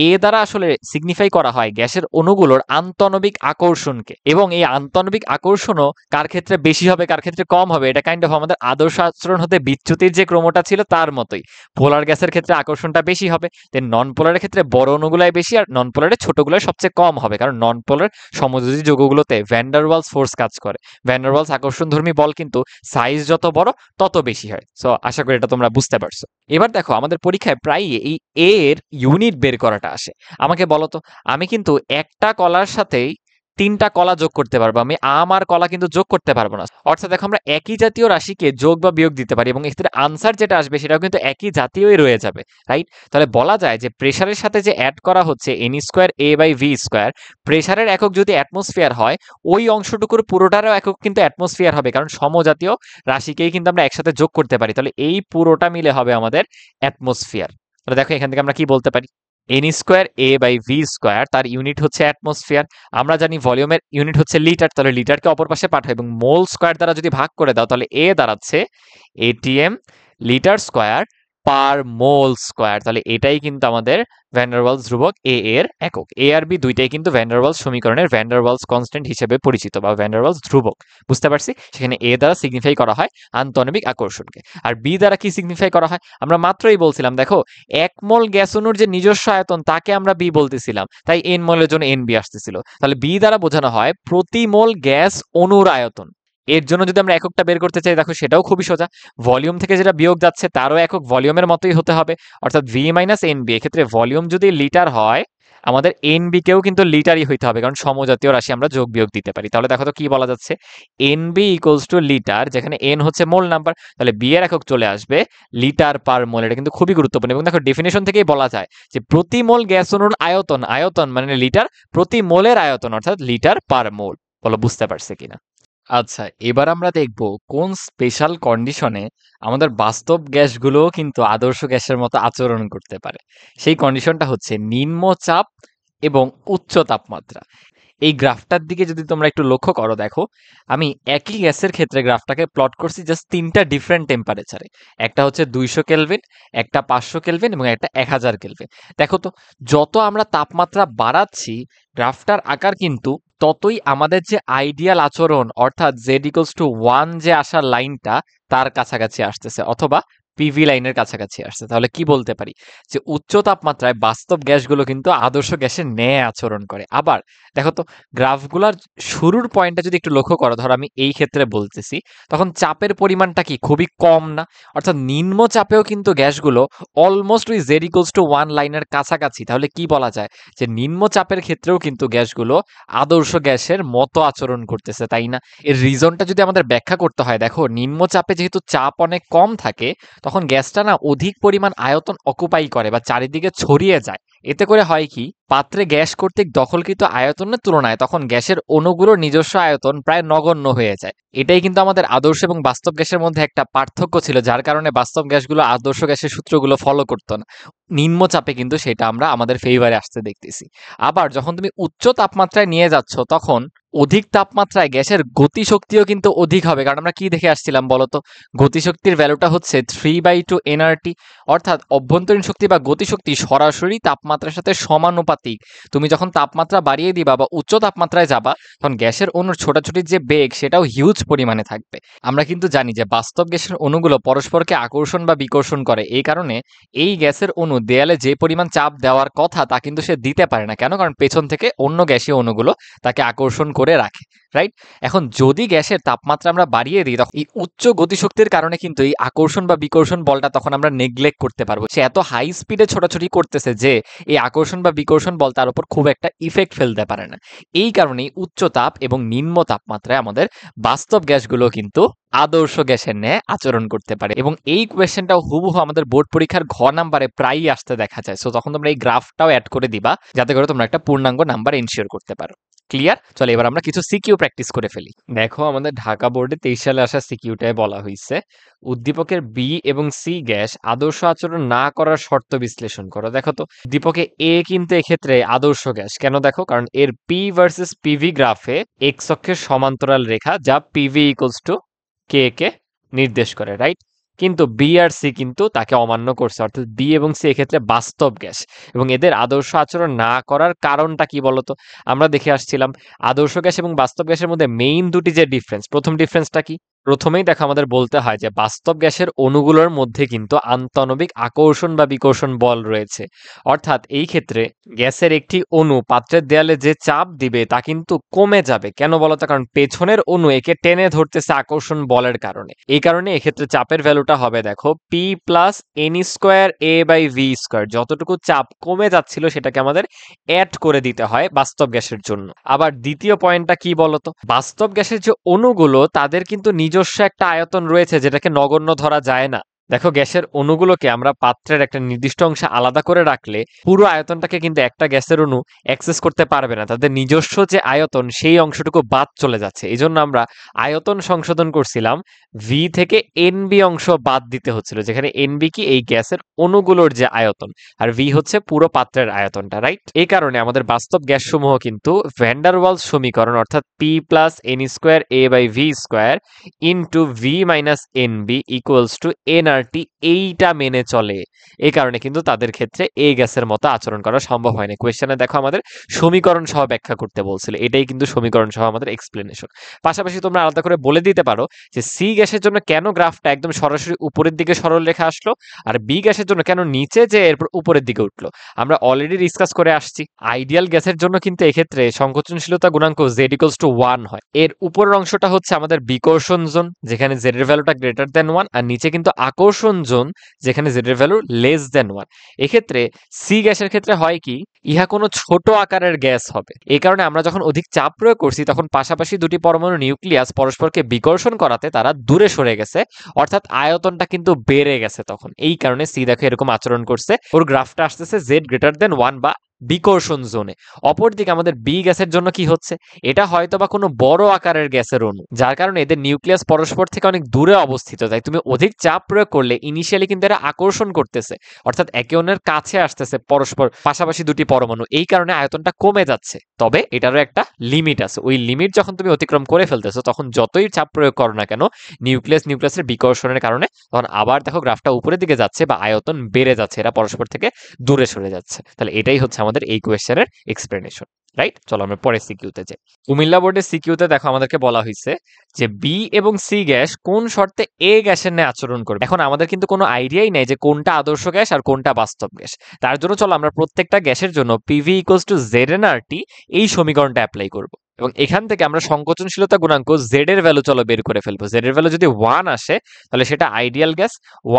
এ দ্বারা আসলে সিগনিফাই করা হয় গ্যাসের অণুগুলোর আন্তঃআণবিক আকর্ষণকে, এবং এই আন্তঃআণবিক আকর্ষণও কার ক্ষেত্রে বেশি হবে কার ক্ষেত্রে কম হবে এটা কাইন্ড অফ আমাদের আদর্শ আচরণ হতে বিচ্যুতির যে ক্রমটা ছিল তার মতোই। পোলার গ্যাসের ক্ষেত্রে আকর্ষণটা বেশি হবে, দেন নন পোলারের ক্ষেত্রে বড় অণুগুলাই বেশি আর নন পোলারের ছোটগুলো সবচেয়ে কম হবে, কারণ নন পোলার সমযোজী যৌগগুলোতে ভ্যান ডার ওয়ালস ফোর্স কাজ করে। ভ্যান ডার ওয়ালস আকর্ষণধর্মী বল কিন্তু সাইজ যত বড় তত বেশি হয়। সো আশা করি এটা তোমরা বুঝতে পারছো। এবার দেখো আমাদের পরীক্ষায় প্রায়ই এই এ এর ইউনিট বের করাটা আসে। আমাকে বলো তো, আমি কিন্তু একটা কলার সাথেই 3টা কলা যোগ করতে পারবো, আমি আম আর কলা কিন্তু যোগ করতে পারবো না। অর্থাৎ দেখো আমরা একই জাতীয় রাশিকে যোগ বা বিয়োগ দিতে পারি এবং এক্ষেত্রে আনসার যেটা আসবে সেটাও কিন্তু একই জাতীয়ই রয়ে যাবে, রাইট? তাহলে বলা যায় যে প্রেসারের সাথে যে অ্যাড করা হচ্ছে n²a/v², প্রেসারের একক যদি অ্যাটমসফিয়ার হয়, ওই অংশটুকুর পুরোটারও একক কিন্তু অ্যাটমসফিয়ার হবে, কারণ সমজাতীয় রাশিকেই কিন্তু আমরা একসাথে যোগ করতে পারি। তাহলে এই পুরোটা মিলে হবে আমাদের অ্যাটমসফিয়ার। তাহলে দেখো এখান থেকে আমরা কি বলতে পারি, n²a/v², তার ইউনিট হচ্ছে অ্যাটমসফিয়ার। আমরা জানি ভলিউমের ইউনিট হচ্ছে লিটার, তাহলে লিটারকে অপর পাশে পাঠাও এবং মোল স্কয়ার দ্বারা যদি ভাগ করে দাও তাহলে এ দাঁড়াচ্ছে atm লিটার স্কয়ার পার মোল স্কয়ার। তাহলে এটাই কিন্তু আমাদের ভ্যান ডার ওয়ালস ধ্রুবক এ এর একক। এ আর বি দুইটাই কিন্তু ভ্যান ডার ওয়ালস সমীকরণের ভ্যান ডার ওয়ালস কনস্ট্যান্ট হিসেবে পরিচিত বা ভ্যান ডার ওয়ালস ধ্রুবক। বুঝতে পারছি? সেখানে এ দ্বারা সিগনিফাই করা হয় আন্তঃনবিক আকর্ষণকে, আর বি দ্বারা কি সিগনিফাই করা হয়? আমরা মাত্রই বলছিলাম, দেখো এক মোল গ্যাস অণুর যে নিজস্ব আয়তন তাকে আমরা বি বলতেছিলাম, তাই এন মোলের জন্য এন বি আসতেছিল। তাহলে বি দ্বারা বোঝানো হয় প্রতি মোল গ্যাস অণুর আয়তন। এর জন্য যদি আমরা এককটা বের করতে চাই, দেখো সেটাও খুবই সোজা। ভলিউম থেকে যেটা বিয়োগ যাচ্ছে তারও একক ভলিউমের মতোই হতে হবে, অর্থাৎ ভি মাইনাস এন বি। এক্ষেত্রে ভলিউম যদি লিটার হয়, আমাদের এন বি কেও কিন্তু লিটারই হইতে হবে, কারণ সমজাতীয় রাশি আমরা যোগ বিয়োগ দিতে পারি। তাহলে দেখো তো কি বলা যাচ্ছে, N B equals to litre, যেখানে এন হচ্ছে মোল নাম্বার, তাহলে বি এর একক চলে আসবে লিটার পার মোল। এটা কিন্তু খুবই গুরুত্বপূর্ণ এবং দেখো ডেফিনেশন থেকেই বলা যায় যে প্রতি মোল গ্যাস অণুর আয়তন, আয়তন মানে লিটার, প্রতি মোলের আয়তন অর্থাৎ লিটার পার মোল। বলো বুঝতে পারছে কিনা? আচ্ছা, এবার আমরা দেখব কোন স্পেশাল কন্ডিশনে আমাদের বাস্তব গ্যাসগুলোও কিন্তু আদর্শ গ্যাসের মতো আচরণ করতে পারে। সেই কন্ডিশনটা হচ্ছে নিম্নচাপ এবং উচ্চ তাপমাত্রা। এই গ্রাফটার দিকে যদি তোমরা একটু লক্ষ্য করো, দেখো আমি একই গ্যাসের ক্ষেত্রে গ্রাফটাকে প্লট করছি জাস্ট 3টা ডিফারেন্ট টেম্পারেচারে। একটা হচ্ছে 200 কেলভিন, একটা 500 কেলভিন এবং একটা 1000 কেলভিন। দেখো তো যত আমরা তাপমাত্রা বাড়াচ্ছি গ্রাফটার আকার কিন্তু ততই আমাদের যে আইডিয়াল আচরণ অর্থাৎ z=1 যে আসার লাইনটা তার কাছাকাছি আসতেছে, অথবা পিভি লাইনের কাছাকাছি আসছে। তাহলে কি বলতে পারি যে উচ্চ তাপমাত্রায় বাস্তব গ্যাসগুলো কিন্তু আদর্শ গ্যাসের ন্যায় আচরণ করে। আবার দেখো তো গ্রাফগুলার শুরুর পয়েন্টটা যদি একটু লক্ষ্য করো, ধরো আমি এই ক্ষেত্রে বলতেছি, তখন চাপের পরিমাণটা কি খুবই কম না? অর্থাৎ নিম্ন চাপেও কিন্তু গ্যাসগুলো অলমোস্ট ওই z=1 লাইনের কাছাকাছি। তাহলে কি বলা যায় যে নিম্ন চাপের ক্ষেত্রেও কিন্তু গ্যাসগুলো আদর্শ গ্যাসের মতো আচরণ করতেছে, তাই না? এর রিজনটা যদি আমাদের ব্যাখ্যা করতে হয়, দেখো নিম্ন চাপে যেহেতু চাপ অনেক কম থাকে, তখন গ্যাসটা না অধিক পরিমাণ আয়তন অকুপাই করে বা চারিদিকে ছড়িয়ে যায়। এতে করে হয় কি, পাত্রে গ্যাস কর্তৃক দখলকৃত আয়তনের তুলনায় তখন গ্যাসের অণুগুলোর নিজস্ব আয়তন প্রায় নগণ্য হয়ে যায়। এটাই কিন্তু আমাদের আদর্শ এবং বাস্তব গ্যাসের মধ্যে একটা পার্থক্য ছিল, যার কারণে বাস্তব গ্যাসগুলো আদর্শ গ্যাসের সূত্রগুলো ফলো করতো না। নিম্ন চাপে কিন্তু সেটা আমরা আমাদের ফেভারে আসতে দেখতেছি। আবার যখন তুমি উচ্চ তাপমাত্রায় নিয়ে যাচ্ছ, তখন অধিক তাপমাত্রায় গ্যাসের গতিশক্তিও কিন্তু অধিক হবে, কারণ আমরা কি দেখে আসছিলাম বলতো, গতিশক্তির ভ্যালুটা হচ্ছে 3/2 nRT, অর্থাৎ অভ্যন্তরীণ শক্তি বা গতিশক্তি সরাসরি তাপমাত্রার সাথে সমানুপাতিক। তুমি যখন তাপমাত্রা বাড়িয়ে দিবা বা উচ্চ তাপমাত্রায় যাবা, তখন গ্যাসের অণুর ছোটাছুটির যে বেগ সেটাও হিউজ পরিমাণে থাকবে। আমরা কিন্তু জানি যে বাস্তব গ্যাসের অণুগুলো পরস্পরকে আকর্ষণ বা বিকর্ষণ করে, এই কারণে এই গ্যাসের অণু দেয়ালে যে পরিমাণ চাপ দেওয়ার কথা তা কিন্তু সে দিতে পারে না। কেন? কারণ পেছন থেকে অন্য গ্যাসীয় অণুগুলো তাকে আকর্ষণ করে রাখে, রাইট? এখন যদি গ্যাসের তাপমাত্রা আমরা বাড়িয়ে দিই, তখন এই উচ্চ গতিশক্তির কারণে কিন্তু এই আকর্ষণ বা বিকর্ষণ বলটা তখন আমরা নেগলেক্ট করতে পারবো। সে এত হাই স্পিডে ছোটাছুটি করতেছে যে এই আকর্ষণ বা বিকর্ষণ বল তার উপর খুব একটা ইফেক্ট ফেলতে পারে না। এই কারণেই উচ্চ তাপ এবং নিম্ন তাপমাত্রায় আমাদের বাস্তব গ্যাসগুলো কিন্তু আদর্শ গ্যাসের ন্যায় আচরণ করতে পারে। এবং এই কোয়েশ্চেনটাও হুবহু আমাদের বোর্ড পরীক্ষার ঘ নাম্বারে প্রায়ই আসতে দেখা যায়। সো তখন তোমরা এই গ্রাফটাও অ্যাড করে দিবা, যাতে করে তোমরা একটা পূর্ণাঙ্গ নাম্বার এনশিওর করতে পারো। ক্লিয়ার? চলো এবার আমরা কিছু সিকিউ প্র্যাকটিস করে ফেলি। দেখো আমাদের ঢাকা বোর্ডে 23 সালে আসা সিকিউটায় বলা হয়েছে উদ্দীপকের বি এবং সি গ্যাস আদর্শ আচরণ না করার শর্ত বিশ্লেষণ করো। দেখো তো উদ্দীপকে এ কিন্তু এক্ষেত্রে আদর্শ গ্যাস। কেন? দেখো কারণ এর পি ভার্সেস পিভি গ্রাফে এক্স অক্ষের সমান্তরাল রেখা, যা পিভি ইকুয়ালস টু কে কে নির্দেশ করে, রাইট? কিন্তু বি আর সি কিন্তু তাকে অমান্য করছে, অর্থাৎ বি এবং সি এক্ষেত্রে বাস্তব গ্যাস এবং এদের আদর্শ আচরণ না করার কারণটা কি বলতো? আমরা দেখে আসছিলাম আদর্শ গ্যাস এবং বাস্তব গ্যাসের মধ্যে মেইন দুটি যে ডিফারেন্স, প্রথম ডিফারেন্সটা কি? প্রথমেই দেখো আমাদের বলতে হয় যে বাস্তব গ্যাসের অণুগুলোর মধ্যে কিন্তু আন্তঃনবিক আকর্ষণ বা বিকর্ষণ বল রয়েছে। অর্থাৎ এই ক্ষেত্রে গ্যাসের একটি অণু পাত্রের দেয়ালে যে চাপ দিবে তা কিন্তু কমে যাবে। কেন বলতো? কারণ পেছনের অণু একে টেনে ধরতেছে আকর্ষণ বলের কারণে। এই কারণে এক্ষেত্রে চাপের ভ্যালুটা হবে দেখো P plus N square A by V square. যতটুকু চাপ কমে যাচ্ছিল সেটাকে আমাদের অ্যাড করে দিতে হয় বাস্তব গ্যাসের জন্য। আবার দ্বিতীয় পয়েন্টটা কি বলতো? বাস্তব গ্যাসের যে অণুগুলো তাদের কিন্তু নিজস্ব একটা আয়তন রয়েছে যেটাকে নগণ্য ধরা যায় না। দেখো গ্যাসের অণুগুলোকে আমরা পাত্রের একটা নির্দিষ্ট অংশে আলাদা করে রাখলে পুরো আয়তনটাকে কিন্তু একটা গ্যাসের অণু অ্যাক্সেস করতে পারবে না। তাদের নিজস্ব যে আয়তন সেই অংশটুকু বাদ চলে যাচ্ছে। এই জন্য আমরা আয়তন সংশোধন করছিলাম, ভি থেকে এনবি অংশ বাদ দিতে হচ্ছিল, যেখানে এনবি কি এই গ্যাসের অণুগুলোর যে আয়তন, আর ভি হচ্ছে পুরো পাত্রের আয়তনটা, রাইট? এই কারণে আমাদের বাস্তব গ্যাস সমূহ কিন্তু ভ্যান্ডার ওয়ালস সমীকরণ অর্থাৎ P plus N square A by V square into V minus N B equals to NRT এইটা মেনে চলে। এই কারণে কিন্তু তাদের ক্ষেত্রে এই গ্যাসের মতো আচরণ করা সম্ভব হয়নি। কোয়েশ্চেনে দেখো আমাদের সমীকরণ সহ ব্যাখ্যা করতে বলছিল, এটাই কিন্তু সমীকরণ সহ আমাদের এক্সপ্লেনেশন। পাশাপাশি তোমরা আলাদা করে বলে দিতে পারো যে সি গ্যাসের জন্য কেন গ্রাফটা একদম সরাসরি উপরের দিকে সরল রেখা আসলো, আর বি গ্যাসের জন্য কেন নিচে যে এরপর উপরের দিকে উঠলো। আমরা অলরেডি ডিসকাস করে আসছি আইডিয়াল গ্যাসের জন্য কিন্তু এক্ষেত্রে সংকোচনশীলতা গুণাঙ্ক জেড ইকুয়ালস টু 1 হয়। এর উপরের অংশটা হচ্ছে আমাদের বিকর্ষণ জোন, যেখানে জেড এর ভ্যালুটা গ্রেটার দেন 1, আর নিচে কিন্তু আকর্ষণ জোন, যেখানে জেড এর ভ্যালু লেস দেন 1। এক্ষেত্রে সি গ্যাসের ক্ষেত্রে হয় কি, ইহা কোনো ছোট আকারের গ্যাস হবে। এই কারণে আমরা যখন অধিক চাপ প্রয়োগ করছি তখন পাশাপাশি দুটি পরমাণু নিউক্লিয়াস পরস্পরকে বিকর্ষণ করাতে তারা দূরে সরে গেছে, অর্থাৎ আয়তনটা কিন্তু বেড়ে গেছে তখন। এই কারণে সি দেখো এরকম আচরণ করছে। ওর গ্রাফটা আসতেছে জেড গ্রেটার দেন 1 বা বিকর্ষণ জোনে। অপরদিকে আমাদের বি গ্যাসের জন্য কি হচ্ছে, এটা হয়তো বা কোনো বড় আকারের গ্যাসের অণু, যার কারণে এদের নিউক্লিয়াস পরস্পর থেকে অনেক দূরে অবস্থিত। তাই তুমি অধিক চাপ প্রয়োগ করলে ইনিশিয়ালি কিন্তু এরা আকর্ষণ করতেছে, অর্থাৎ একে অন্যের কাছে আসতেছে পরস্পর পাশাপাশি দুটি পরমাণু। এই কারণে আয়তনটা কমে যাচ্ছে। তবে এটারও একটা লিমিট আছে। ওই লিমিট যখন তুমি অতিক্রম করে ফেলতেছো তখন যতই চাপ প্রয়োগ করো না কেন নিউক্লিয়াসের বিকর্ষণের কারণে তখন আবার দেখো গ্রাফটা উপরের দিকে যাচ্ছে বা আয়তন বেড়ে যাচ্ছে, এরা পরস্পর থেকে দূরে সরে যাচ্ছে। তাহলে এটাই হচ্ছে আমাদের এই কোয়েশ্চেনের এক্সপ্লেনেশন, রাইট? চলো আমরা পরে সিকিউতে যাই। কুমিল্লা বোর্ডের সিকিউতে দেখো আমাদেরকে বলা হয়েছে যে বি এবং সি গ্যাস কোন শর্তে এ গ্যাসের ন্যায় আচরণ করবে। এখন আমাদের কিন্তু কোনো আইডিয়াই নেই যে কোনটা আদর্শ গ্যাস আর কোনটা বাস্তব গ্যাস। তার জন্য চলো আমরা প্রত্যেকটা গ্যাসের জন্য PV equals to Z N R T এই সমীকরণটা অ্যাপ্লাই করব, এবং এখান থেকে আমরা সংকোচনশীলতা গুণাঙ্ক জেড এর ভ্যালু চলো বের করে ফেলবো। জেড এর ভ্যালু যদি 1 আসে তাহলে সেটা আইডিয়াল গ্যাস,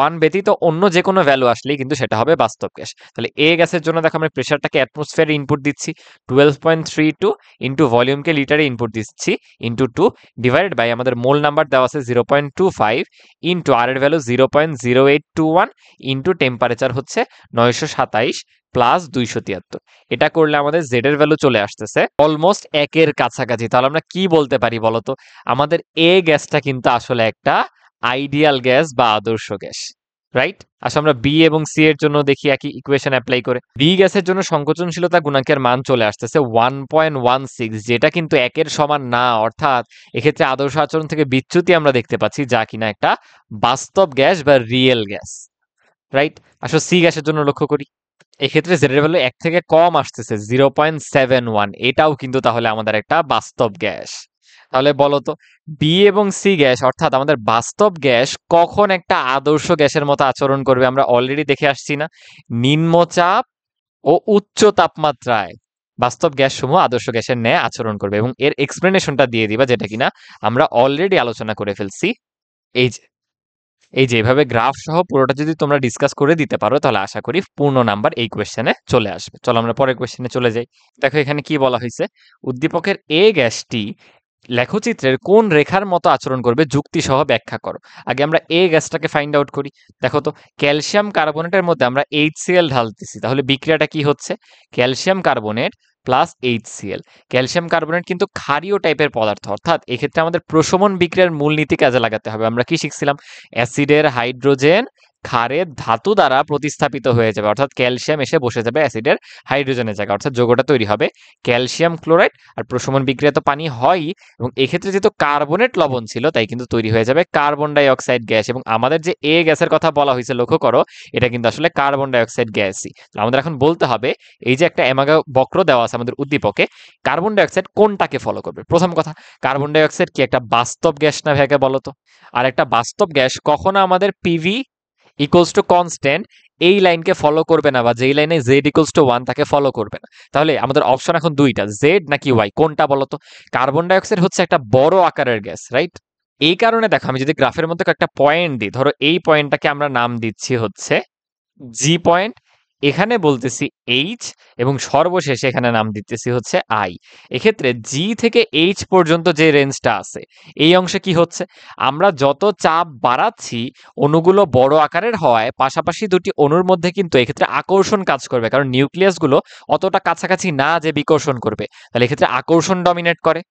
1 ব্যতীত অন্য যে কোনো ভ্যালু আসলেই কিন্তু সেটা হবে বাস্তব গ্যাস। তাহলে এ গ্যাসের জন্য দেখো আমরা প্রেসারটাকে অ্যাটমসফিয়ারে ইনপুট দিচ্ছি 12.32 ইন্টু ভলিউমকে লিটারে ইনপুট দিচ্ছি ইন্টু 2 ডিভাইডেড বাই আমাদের মোল নাম্বার দেওয়া আছে 0.25 ইন্টু আর এর ভ্যালু 0.0821 ইন্টু টেম্পারেচার হচ্ছে 927 প্লাস 273। এটা করলে আমাদের জেড এর ভ্যালু চলে আসতেছে অলমোস্ট 1 এর কাছাকাছি। তাহলে আমরা কি বলতে পারি বলতো? আমাদের এ গ্যাসটা কিন্তু আসলে একটা আইডিয়াল গ্যাস বা আদর্শ গ্যাস, রাইট? আসলে আমরা বি এবং সি এর জন্য দেখি একই ইকুয়েশন অ্যাপ্লাই করে। বি গ্যাসের জন্য সংকোচনশীলতা গুণাঙ্কের মান চলে আসতেছে 1.16, যেটা কিন্তু 1 এর সমান না। অর্থাৎ এক্ষেত্রে আদর্শ আচরণ থেকে বিচ্যুতি আমরা দেখতে পাচ্ছি, যা কিনা একটা বাস্তব গ্যাস বা রিয়েল গ্যাস, রাইট? আসলে সি গ্যাসের জন্য লক্ষ্য করি, এক্ষেত্রে জেড এর ভ্যালু 1 থেকে কম আসতেছে 0.71। এটাও কিন্তু তাহলে আমাদের একটা বাস্তব গ্যাস। তাহলে বলো তো বি এবং সি গ্যাস অর্থাৎ আমাদের বাস্তব গ্যাস কখন একটা আদর্শ গ্যাসের মতো আচরণ করবে? আমরা অলরেডি দেখে আসছি না, নিম্নচাপ ও উচ্চ তাপমাত্রায় বাস্তব গ্যাস সমূহ আদর্শ গ্যাসের ন্যায় আচরণ করবে, এবং এর এক্সপ্লেনেশনটা দিয়ে দিবা যেটা কিনা আমরা অলরেডি আলোচনা করে ফেলছি। এই যে এভাবে গ্রাফ সহ পুরোটা যদি তোমরা ডিসকাস করে দিতে পারো তাহলে আশা করি পূর্ণ নাম্বার এই কোয়েশ্চেনে চলে আসবে। চলো আমরা পরের কোয়েশ্চেনে চলে যাই। দেখো এখানে কি বলা হয়েছে, উদ্দীপকের এ গ্যাসটি লেখচিত্রের কোন রেখার মতো আচরণ করবে যুক্তি সহ ব্যাখ্যা করো। আগে আমরা এ গ্যাসটাকে ফাইন্ড আউট করি। দেখো তো ক্যালসিয়াম কার্বনেটের মধ্যে আমরা HCl ঢালতেছি, তাহলে বিক্রিয়াটা কি হচ্ছে? Calcium carbonate plus HCl। Calcium carbonate কিন্তু ক্ষারীয় টাইপের পদার্থ, অর্থাৎ এক্ষেত্রে আমাদের প্রশমন বিক্রিয়ার মূলনীতি কাজে লাগাতে হবে। আমরা কি শিখছিলাম? অ্যাসিডের হাইড্রোজেন ক্ষারের ধাতু দ্বারা প্রতিস্থাপিত হয়ে যাবে, অর্থাৎ ক্যালসিয়াম এসে বসে যাবে অ্যাসিডের হাইড্রোজেনের জায়গায়, অর্থাৎ যৌগটা তৈরি হবে ক্যালসিয়াম ক্লোরাইড। আর প্রশমন বিক্রিয়া তো পানি হয়ই, এবং এক্ষেত্রে যেহেতু কার্বনেট লবণ ছিল তাই কিন্তু তৈরি হয়ে যাবে কার্বন ডাই অক্সাইড গ্যাস। এবং আমাদের যে এ গ্যাসের কথা বলা হয়েছে লক্ষ্য করো, এটা কিন্তু আসলে কার্বন ডাই অক্সাইড গ্যাসই। আমাদের এখন বলতে হবে এই যে একটা অ্যামাগা বক্র দেওয়া আছে আমাদের উদ্দীপকে, কার্বন ডাই অক্সাইড কোনটাকে ফলো করবে। প্রথম কথা, কার্বন ডাই অক্সাইড কি একটা বাস্তব গ্যাস না ভাইকে বলো তো? আর একটা বাস্তব গ্যাস কখনো আমাদের পিভি ইকুয়ালস টু কনস্ট্যান্ট এই লাইনকে ফলো করবে না, বা যেই লাইনে জেড ইকুয়ালস টু 1 তাকে ফলো করবে না। তাহলে আমাদের অপশন এখন দুইটা, জেড নাকি ওয়াই, কোনটা বলো তো? কার্বন ডাই অক্সাইড হচ্ছে একটা বড় আকারের গ্যাস, রাইট? এই কারণে দেখো আমি যদি গ্রাফের মধ্যে একটা পয়েন্ট দিই, ধরো এই পয়েন্টটাকে আমরা নাম দিচ্ছি হচ্ছে জি পয়েন্ট, এখানে বলতেছি এইচ, এবং সর্বশেষে এখানে নাম দিতেছি হচ্ছে আই। এক্ষেত্রে জি থেকে এইচ পর্যন্ত যে রেঞ্জটা আছে এই অংশে কি হচ্ছে, আমরা যত চাপ বাড়াচ্ছি অণুগুলো বড় আকারের হওয়ায় পাশাপাশি দুটি অণুর মধ্যে কিন্তু এক্ষেত্রে আকর্ষণ কাজ করবে, কারণ নিউক্লিয়াসগুলো অতটা কাছাকাছি না যে বিকর্ষণ করবে, তাহলে এক্ষেত্রে আকর্ষণ ডমিনেট করে।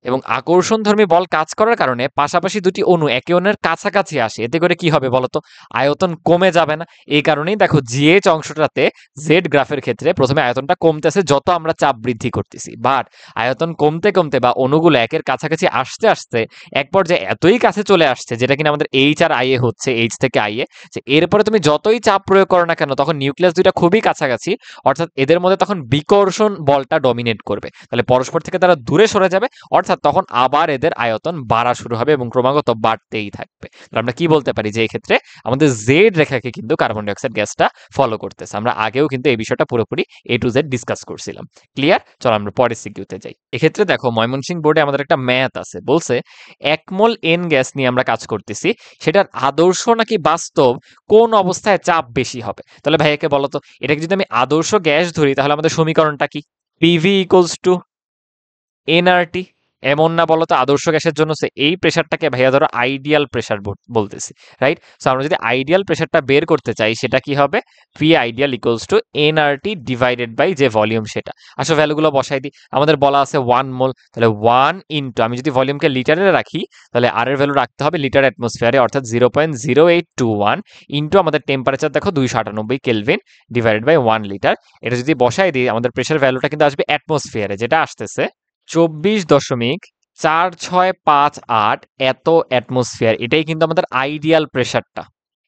এবং আকর্ষণধর্মী বল কাজ করার কারণে পাশাপাশি দুটি অণু একে অন্যের কাছাকাছি আসে, এতে করে কি হবে বলতো? আয়তন কমে যাবে না? এই কারণেই দেখো জিএইচ অংশটাতে জেড গ্রাফের ক্ষেত্রে প্রথমে আয়তনটা কমতেছে যত আমরা চাপ বৃদ্ধি করতেছি, বাট আয়তন কমতে কমতে বা অণুগুলো একের কাছাকাছি আসতে আসতে এক পর্যায়ে এতই কাছে চলে আসছে, যেটা কিনা আমাদের এইচ আর আই এ হচ্ছে, এইচ থেকে আই এ, যে এরপরে তুমি যতই চাপ প্রয়োগ করো না কেন তখন নিউক্লিয়াস দুইটা খুবই কাছাকাছি, অর্থাৎ এদের মধ্যে তখন বিকর্ষণ বলটা ডমিনেট করবে, তাহলে পরস্পর থেকে তারা দূরে সরে যাবে, অর্থাৎ তখন আবার এদের আয়তন বাড়া শুরু হবে এবং ক্রমাগত বাড়তেই থাকবে। তাহলে আমরা কি বলতে পারি যে এই ক্ষেত্রে আমাদের জেড রেখাকে কিন্তু কার্বন ডাই অক্সাইড গ্যাসটা ফলো করতেছে। আমরা আগেও কিন্তু এই বিষয়টা পুরোপুরি এ টু জেড ডিসকাস করছিলাম। ক্লিয়ার? চলো আমরা পরের সিকিউতে যাই। এক্ষেত্রে দেখো ময়মনসিংহ বোর্ডে আমাদের একটা ম্যাথ আছে, বলছে 1 মোল এন গ্যাস নিয়ে আমরা কাজ করতেছি, সেটার আদর্শ নাকি বাস্তব কোন অবস্থায় চাপ বেশি হবে। তাহলে ভাইয়াকে বলো তো, এটাকে যদি আমি আদর্শ গ্যাস ধরি তাহলে আমাদের সমীকরণটা কি? পিভি ইকুয়ালস টু এনআরটি, এমন না বলতো আদর্শ গ্যাসের জন্য এই প্রেসারটাকে ভাইয়া ধরো আইডিয়াল প্রেসার বলতেছি, রাইট? সো আমরা যদি আইডিয়াল প্রেসারটা বের করতে চাই সেটা কি হবে? P ideal equals to NRT divided by যে ভলিউম, সেটা আসলে ভ্যালুগুলো বসাই দিই। আমাদের বলা আছে 1 মোল, তাহলে 1 ইন্টু, আমি যদি ভলিউমকে লিটারে রাখি তাহলে আর এর ভ্যালু রাখতে হবে লিটার অ্যাটমসফিয়ারে, অর্থাৎ 0.0821 ইন্টু আমাদের টেম্পারেচার দেখো 298 কেলভিন ডিভাইডেড বাই 1 লিটার। এটা যদি বসাই দিই আমাদের প্রেসার ভ্যালুটা কিন্তু আসবে অ্যাটমসফিয়ারে, যেটা আসতেছে 24.4658 এত অ্যাটমসফিয়ার। এটাই কিন্তু আমাদের আইডিয়াল প্রেসারটা।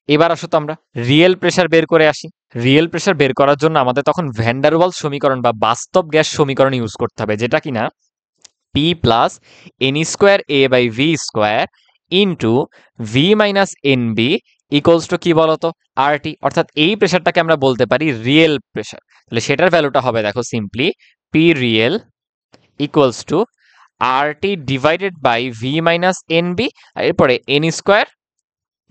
এবার আসো তো আমরা রিয়েল প্রেসার বের করে আসি। রিয়েল প্রেসার বের করার জন্য আমাদের তখন ভ্যান ডার ওয়ালস সমীকরণ বা বাস্তব গ্যাস সমীকরণ ইউজ করতে হবে, যেটা কিনা P plus N square A by V square into V minus N B equals to কি বলতো? আরটি। অর্থাৎ এই প্রেসারটাকে আমরা বলতে পারি রিয়েল প্রেসার। তাহলে সেটার ভ্যালুটা হবে দেখো simply P real equals to RT divided by V minus N B, আর এরপরে N square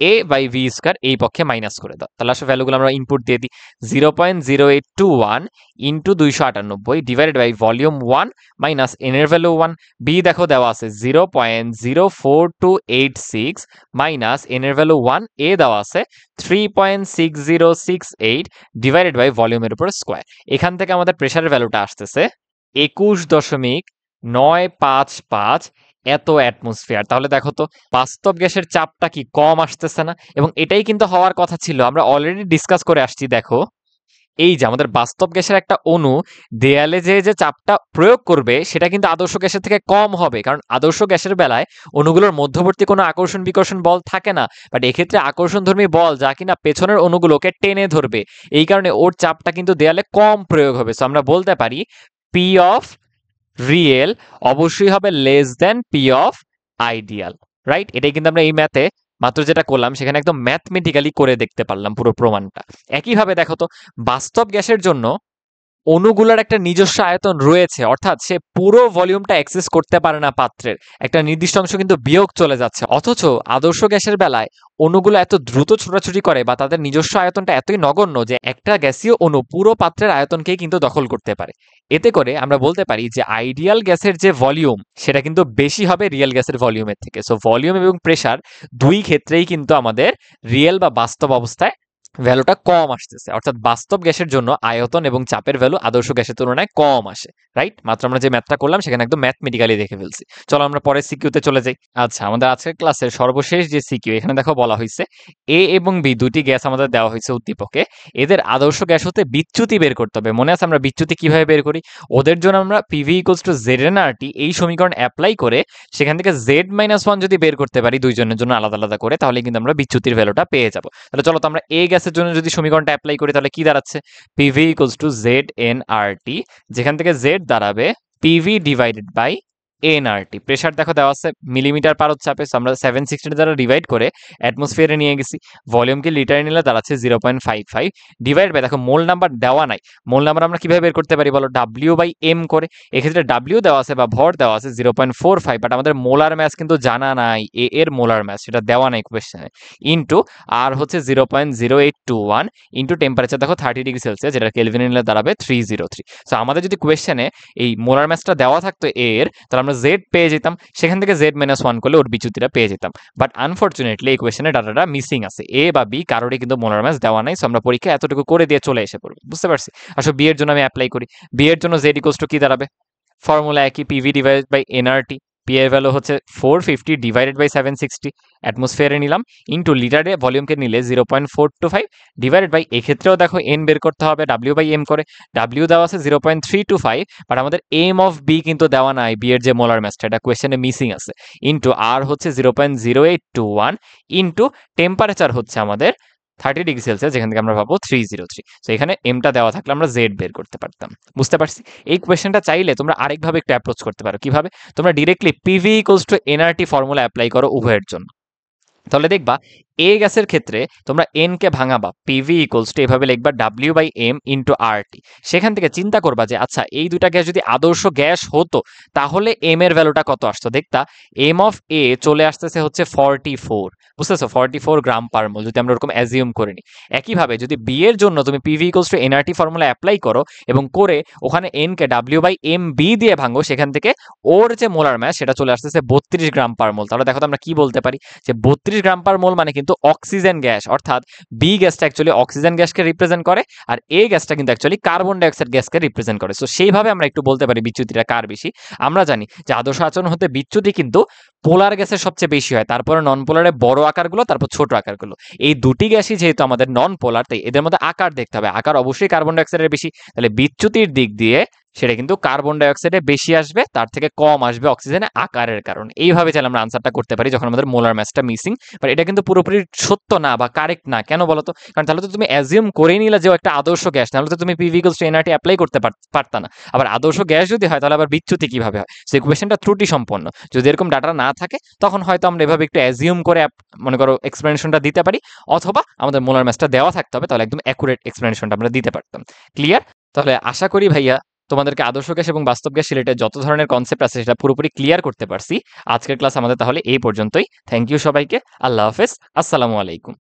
A by V square এই পক্ষে মাইনাস করে দাও। তাহলে আসলে ভ্যালুগুলো আমরা ইনপুট দিয়ে দিই, 0.0821 into 298 divided by volume 1 minus N এর ভ্যালু 1, বি দেখো দেওয়া আছে 0.04286 মাইনাস এন এর ভ্যালু 1, এ দেওয়া আছে 3.6068 ডিভাইডেড বাই ভলিউমের উপর স্কোয়ার। এখান থেকে আমাদের প্রেসারের ভ্যালুটা আসতেছে 21.955 এত অ্যাটমসফিয়ার। তাহলে দেখো তো বাস্তব গ্যাসের চাপটা কি কম আসতেছে না? এবং এটাই কিন্তু হওয়ার কথা ছিল, আমরা অলরেডি ডিসকাস করে আসছি। দেখো এই যে আমাদের বাস্তব গ্যাসের একটা অণু দেয়ালে যে চাপটা প্রয়োগ করবে সেটা কিন্তু আদর্শ গ্যাসের থেকে কম হবে, কারণ আদর্শ গ্যাসের বেলায় অণুগুলোর মধ্যবর্তী কোনো আকর্ষণ বিকর্ষণ বল থাকে না, বাট এক্ষেত্রে আকর্ষণধর্মী বল যা কিনা পেছনের অণুগুলোকে টেনে ধরবে, এই কারণে ওর চাপটা কিন্তু দেয়ালে কম প্রয়োগ হবে। সো আমরা বলতে পারি পি অফ রিয়েল অবশ্যই হবে less than P of ideal, right? এটাই কিন্তু আমরা এই ম্যাথে মাত্র যেটা করলাম সেখানে একদম ম্যাথমেটিক্যালি করে দেখতে পারলাম পুরো প্রমাণটা। একইভাবে দেখো তো বাস্তব গ্যাসের জন্য অণুগুলার একটা নিজস্ব আয়তন রয়েছে, অর্থাৎ সে পুরো ভলিউমটা অ্যাক্সেস করতে পারে না পাত্রের, একটা নির্দিষ্ট অংশ কিন্তু বিয়োগ চলে যাচ্ছে। অথচ আদর্শ গ্যাসের বেলায় অণুগুলো এত দ্রুত ছোটাছুটি করে বা তাদের নিজস্ব আয়তনটা এতই নগণ্য যে একটা গ্যাসীয় অণু পুরো পাত্রের আয়তনকেই কিন্তু দখল করতে পারে। এতে করে আমরা বলতে পারি যে আইডিয়াল গ্যাসের যে ভলিউম সেটা কিন্তু বেশি হবে রিয়েল গ্যাসের ভলিউমের থেকে। সো ভলিউম এবং প্রেসার দুই ক্ষেত্রেই কিন্তু আমাদের রিয়েল বা বাস্তব অবস্থায় ভ্যালুটা কম আসতেছে, অর্থাৎ বাস্তব গ্যাসের জন্য আয়তন এবং চাপের ভ্যালু আদর্শ গ্যাসের তুলনায় কম আসে। রাইট? মাত্র আমরা যে ম্যাথটা করলাম সেখানে একদম ম্যাথমেটিক্যালি দেখে ফেলছি। চলো আমরা পরের সিকিউতে চলে যাই। আচ্ছা, আমাদের আজকের ক্লাসের সর্বশেষ যে সিকিউ, এখানে দেখো বলা হয়েছে এ এবং বি দুটি গ্যাস আমাদের দেওয়া হয়েছে উদ্দীপকে। এদের আদর্শ গ্যাস হতে বিচ্যুতি বের করতে হবে। মনে আছে আমরা বিচ্যুতি কিভাবে বের করি? ওদের জন্য আমরা PV equals to Z N R T এই সমীকরণ অ্যাপ্লাই করে সেখান থেকে জেড মাইনাস ওয়ান যদি বের করতে পারি দুইজনের জন্য আলাদা আলাদা করে, তাহলে কিন্তু আমরা বিচ্যুতির ভ্যালুটা পেয়ে যাবো। তাহলে চলো তো আমরা এ গ্যাসের জন্য যদি সমীকরণটা অ্যাপ্লাই করি তাহলে কি দাঁড়াচ্ছে? PV equals to Z N R T, যেখান থেকে জেড দাঁড়াবে PV divided by NRT. Pressure দেখো দেওয়া আছে মিলিমিটার পারদ চাপে, আমরা 760 দ্বারা ডিভাইড করে অ্যাটমসফিয়ারে নিয়ে গেছি। ভলিউমকে লিটারে নিলে দাঁড়াচ্ছে 0.55 ডিভাইড বাই, দেখো মোল নাম্বার দেওয়া নাই, মোল নাম্বার আমরা কিভাবে বের করতে পারি বলো? ডাব্লিউ বাই এম করে। এক্ষেত্রে ডাব্লিউ দেওয়া আছে বা ভর দেওয়া আছে 0.45, বাট আমাদের মোলার ম্যাস কিন্তু জানা নাই, এ এর মোলার ম্যাস সেটা দেওয়া নাই কোয়েশ্চেনে। ইন্টু আর হচ্ছে 0.0821 ইন্টু টেম্পারেচার দেখো 30°C, যেটা কেলভিনে নিলে দাঁড়াবে 303। সো আমাদের যদি কোয়েশ্চেনে এই মোলার ম্যাসটা দেওয়া থাকতো এর, তাহলে আমরা জেড পেয়ে যেতাম, সেখান থেকে জেড মাইনাস ওয়ান করলে ওর বিচ্যুতিটা পেয়ে যেতাম। বাট আনফর্চুনেটলি এই কোয়েশ্চেনে ডাটাটা মিসিং আছে, এ বা বি কারোরই কিন্তু মোলার ম্যাস দেওয়া নাই। সো আমরা পরীক্ষা এতটুকু করে দিয়ে চলে এসে পড়বো, বুঝতে পারছি? আসলে বি এর জন্য আমি অ্যাপ্লাই করি। বি এর জন্য জেড ইকুয়ালস টু কি দাঁড়াবে? ফর্মুলা একই, PV divided by NRT. P এর ভ্যালু হচ্ছে 450 ডিভাইডেড বাই 760, অ্যাটমসফিয়ারে নিলাম, ইন্টু লিটারে ভলিউমকে নিলে 0.425 ডিভাইডেড বাই, এক্ষেত্রেও দেখো এন বের করতে হবে ডাব্লিউ বাই এম করে। ডাব্লিউ দেওয়া আছে 0.325, বাট আমাদের এম অফ বি কিন্তু দেওয়া নাই, বি এর যে মোলার ম্যাসটা এটা কোয়েশ্চেনে মিসিং আছে। ইন্টু আর হচ্ছে 0.0821 ইন্টু টেম্পারেচার হচ্ছে আমাদের 30°C, যেখান থেকে আমরা পাবো 303। তো এখানে এমটা দেওয়া থাকলে আমরা জেড বের করতে পারতাম, বুঝতে পারছি? এই কোয়েশ্চেনটা চাইলে তোমরা আরেকভাবে একটু অ্যাপ্রোচ করতে পারো। কিভাবে? তোমরা directly PV equals to NRT formula apply করো উভয়ের জন্য। তাহলে দেখবা এ গ্যাসের ক্ষেত্রে তোমরা এন কে ভাঙাবা, পিভি ইকুয়ালস টু এভাবে লিখবা W by M into R T. সেখান থেকে চিন্তা করবা যে আচ্ছা এই দুইটা গ্যাস যদি আদর্শ গ্যাস হতো তাহলে এম এর ভ্যালুটা কত আসতো। দেখতা এম অফ এ চলে আসতেছে হচ্ছে 44, বুঝতেছো? 44 গ্রাম পার মোল, যদি আমরা ওরকম অ্যাজিউম করে নিই। একইভাবে যদি বি এর জন্য তুমি PV equals to NRT formula apply করো এবং করে ওখানে এন কে ডাব্লিউ বাই এম বি দিয়ে ভাঙো, সেখান থেকে ওর যে মোলার ম্যাস সেটা চলে আসতেছে 32 গ্রাম পার মোল। তাহলে দেখো তো আমরা কি বলতে পারি যে 32 গ্রাম পার মোল মানে কিন্তু অক্সিজেন গ্যাস, অর্থাৎ বি গ্যাসটা অ্যাকচুয়ালি অক্সিজেন গ্যাসকে রিপ্রেজেন্ট করে আর এ গ্যাসটা কিন্তু অ্যাকচুয়ালি কার্বন ডাইঅক্সাইড গ্যাসকে রিপ্রেজেন্ট করে। সো সেইভাবে আমরা একটু বলতে পারি বিচ্যুতিটা কার বেশি। আমরা জানি যে আদর্শ আচরণ হতে বিচ্যুতি কিন্তু পোলার গ্যাসের সবচেয়ে বেশি হয়, তারপরে নন পোলারে বড় আকারগুলো, তারপর ছোট আকারগুলো। এই দুটি গ্যাসই যেহেতু আমাদের নন পোলার, তাই এদের মধ্যে আকার দেখতে হবে, আকার অবশ্যই কার্বন ডাইঅক্সাইডের বেশি, তাহলে বিচ্যুতির দিক দিয়ে সেটা কিন্তু কার্বন ডাইঅক্সাইডে বেশি আসবে, তার থেকে কম আসবে অক্সিজেনে আকারের কারণে। এইভাবে চাইলে আমরা আনসারটা করতে পারি যখন আমাদের মোলার ম্যাসটা মিসিং। বাট এটা কিন্তু পুরোপুরি সত্য না বা কারেক্ট না, কেন বলতো? কারণ তাহলে তো তুমি অ্যাজিউম করে নিলে যে একটা আদর্শ গ্যাস, নাহলে তো তুমি PV equals to nRT apply করতে পারতা না। আবার আদর্শ গ্যাস যদি হয় তাহলে আবার বিচ্যুতি কিভাবে হয়? সেই কোয়েশ্চেনটা ত্রুটি সম্পন্ন। যদি এরকম ডাটা না থাকে তখন হয়তো আমরা এভাবে একটু অ্যাজিউম করে মনে করো এক্সপ্লেনেশনটা দিতে পারি, অথবা আমাদের মোলার ম্যাসটা দেওয়া থাকতে হবে, তাহলে একদম অ্যাকুরেট এক্সপ্লেনেশনটা আমরা দিতে পারতাম। ক্লিয়ার? তাহলে আশা করি ভাইয়া তোমাদেরকে আদর্শ গ্যাস এবং বাস্তব গ্যাস রিলেটেড যত ধরনের কনসেপ্ট আছে সেটা পুরোপুরি ক্লিয়ার করতে পারছি। আজকের ক্লাস আমাদের তাহলে এই পর্যন্তই। থ্যাংক ইউ সবাইকে। আল্লাহ হাফেজ। আসসালামু আলাইকুম।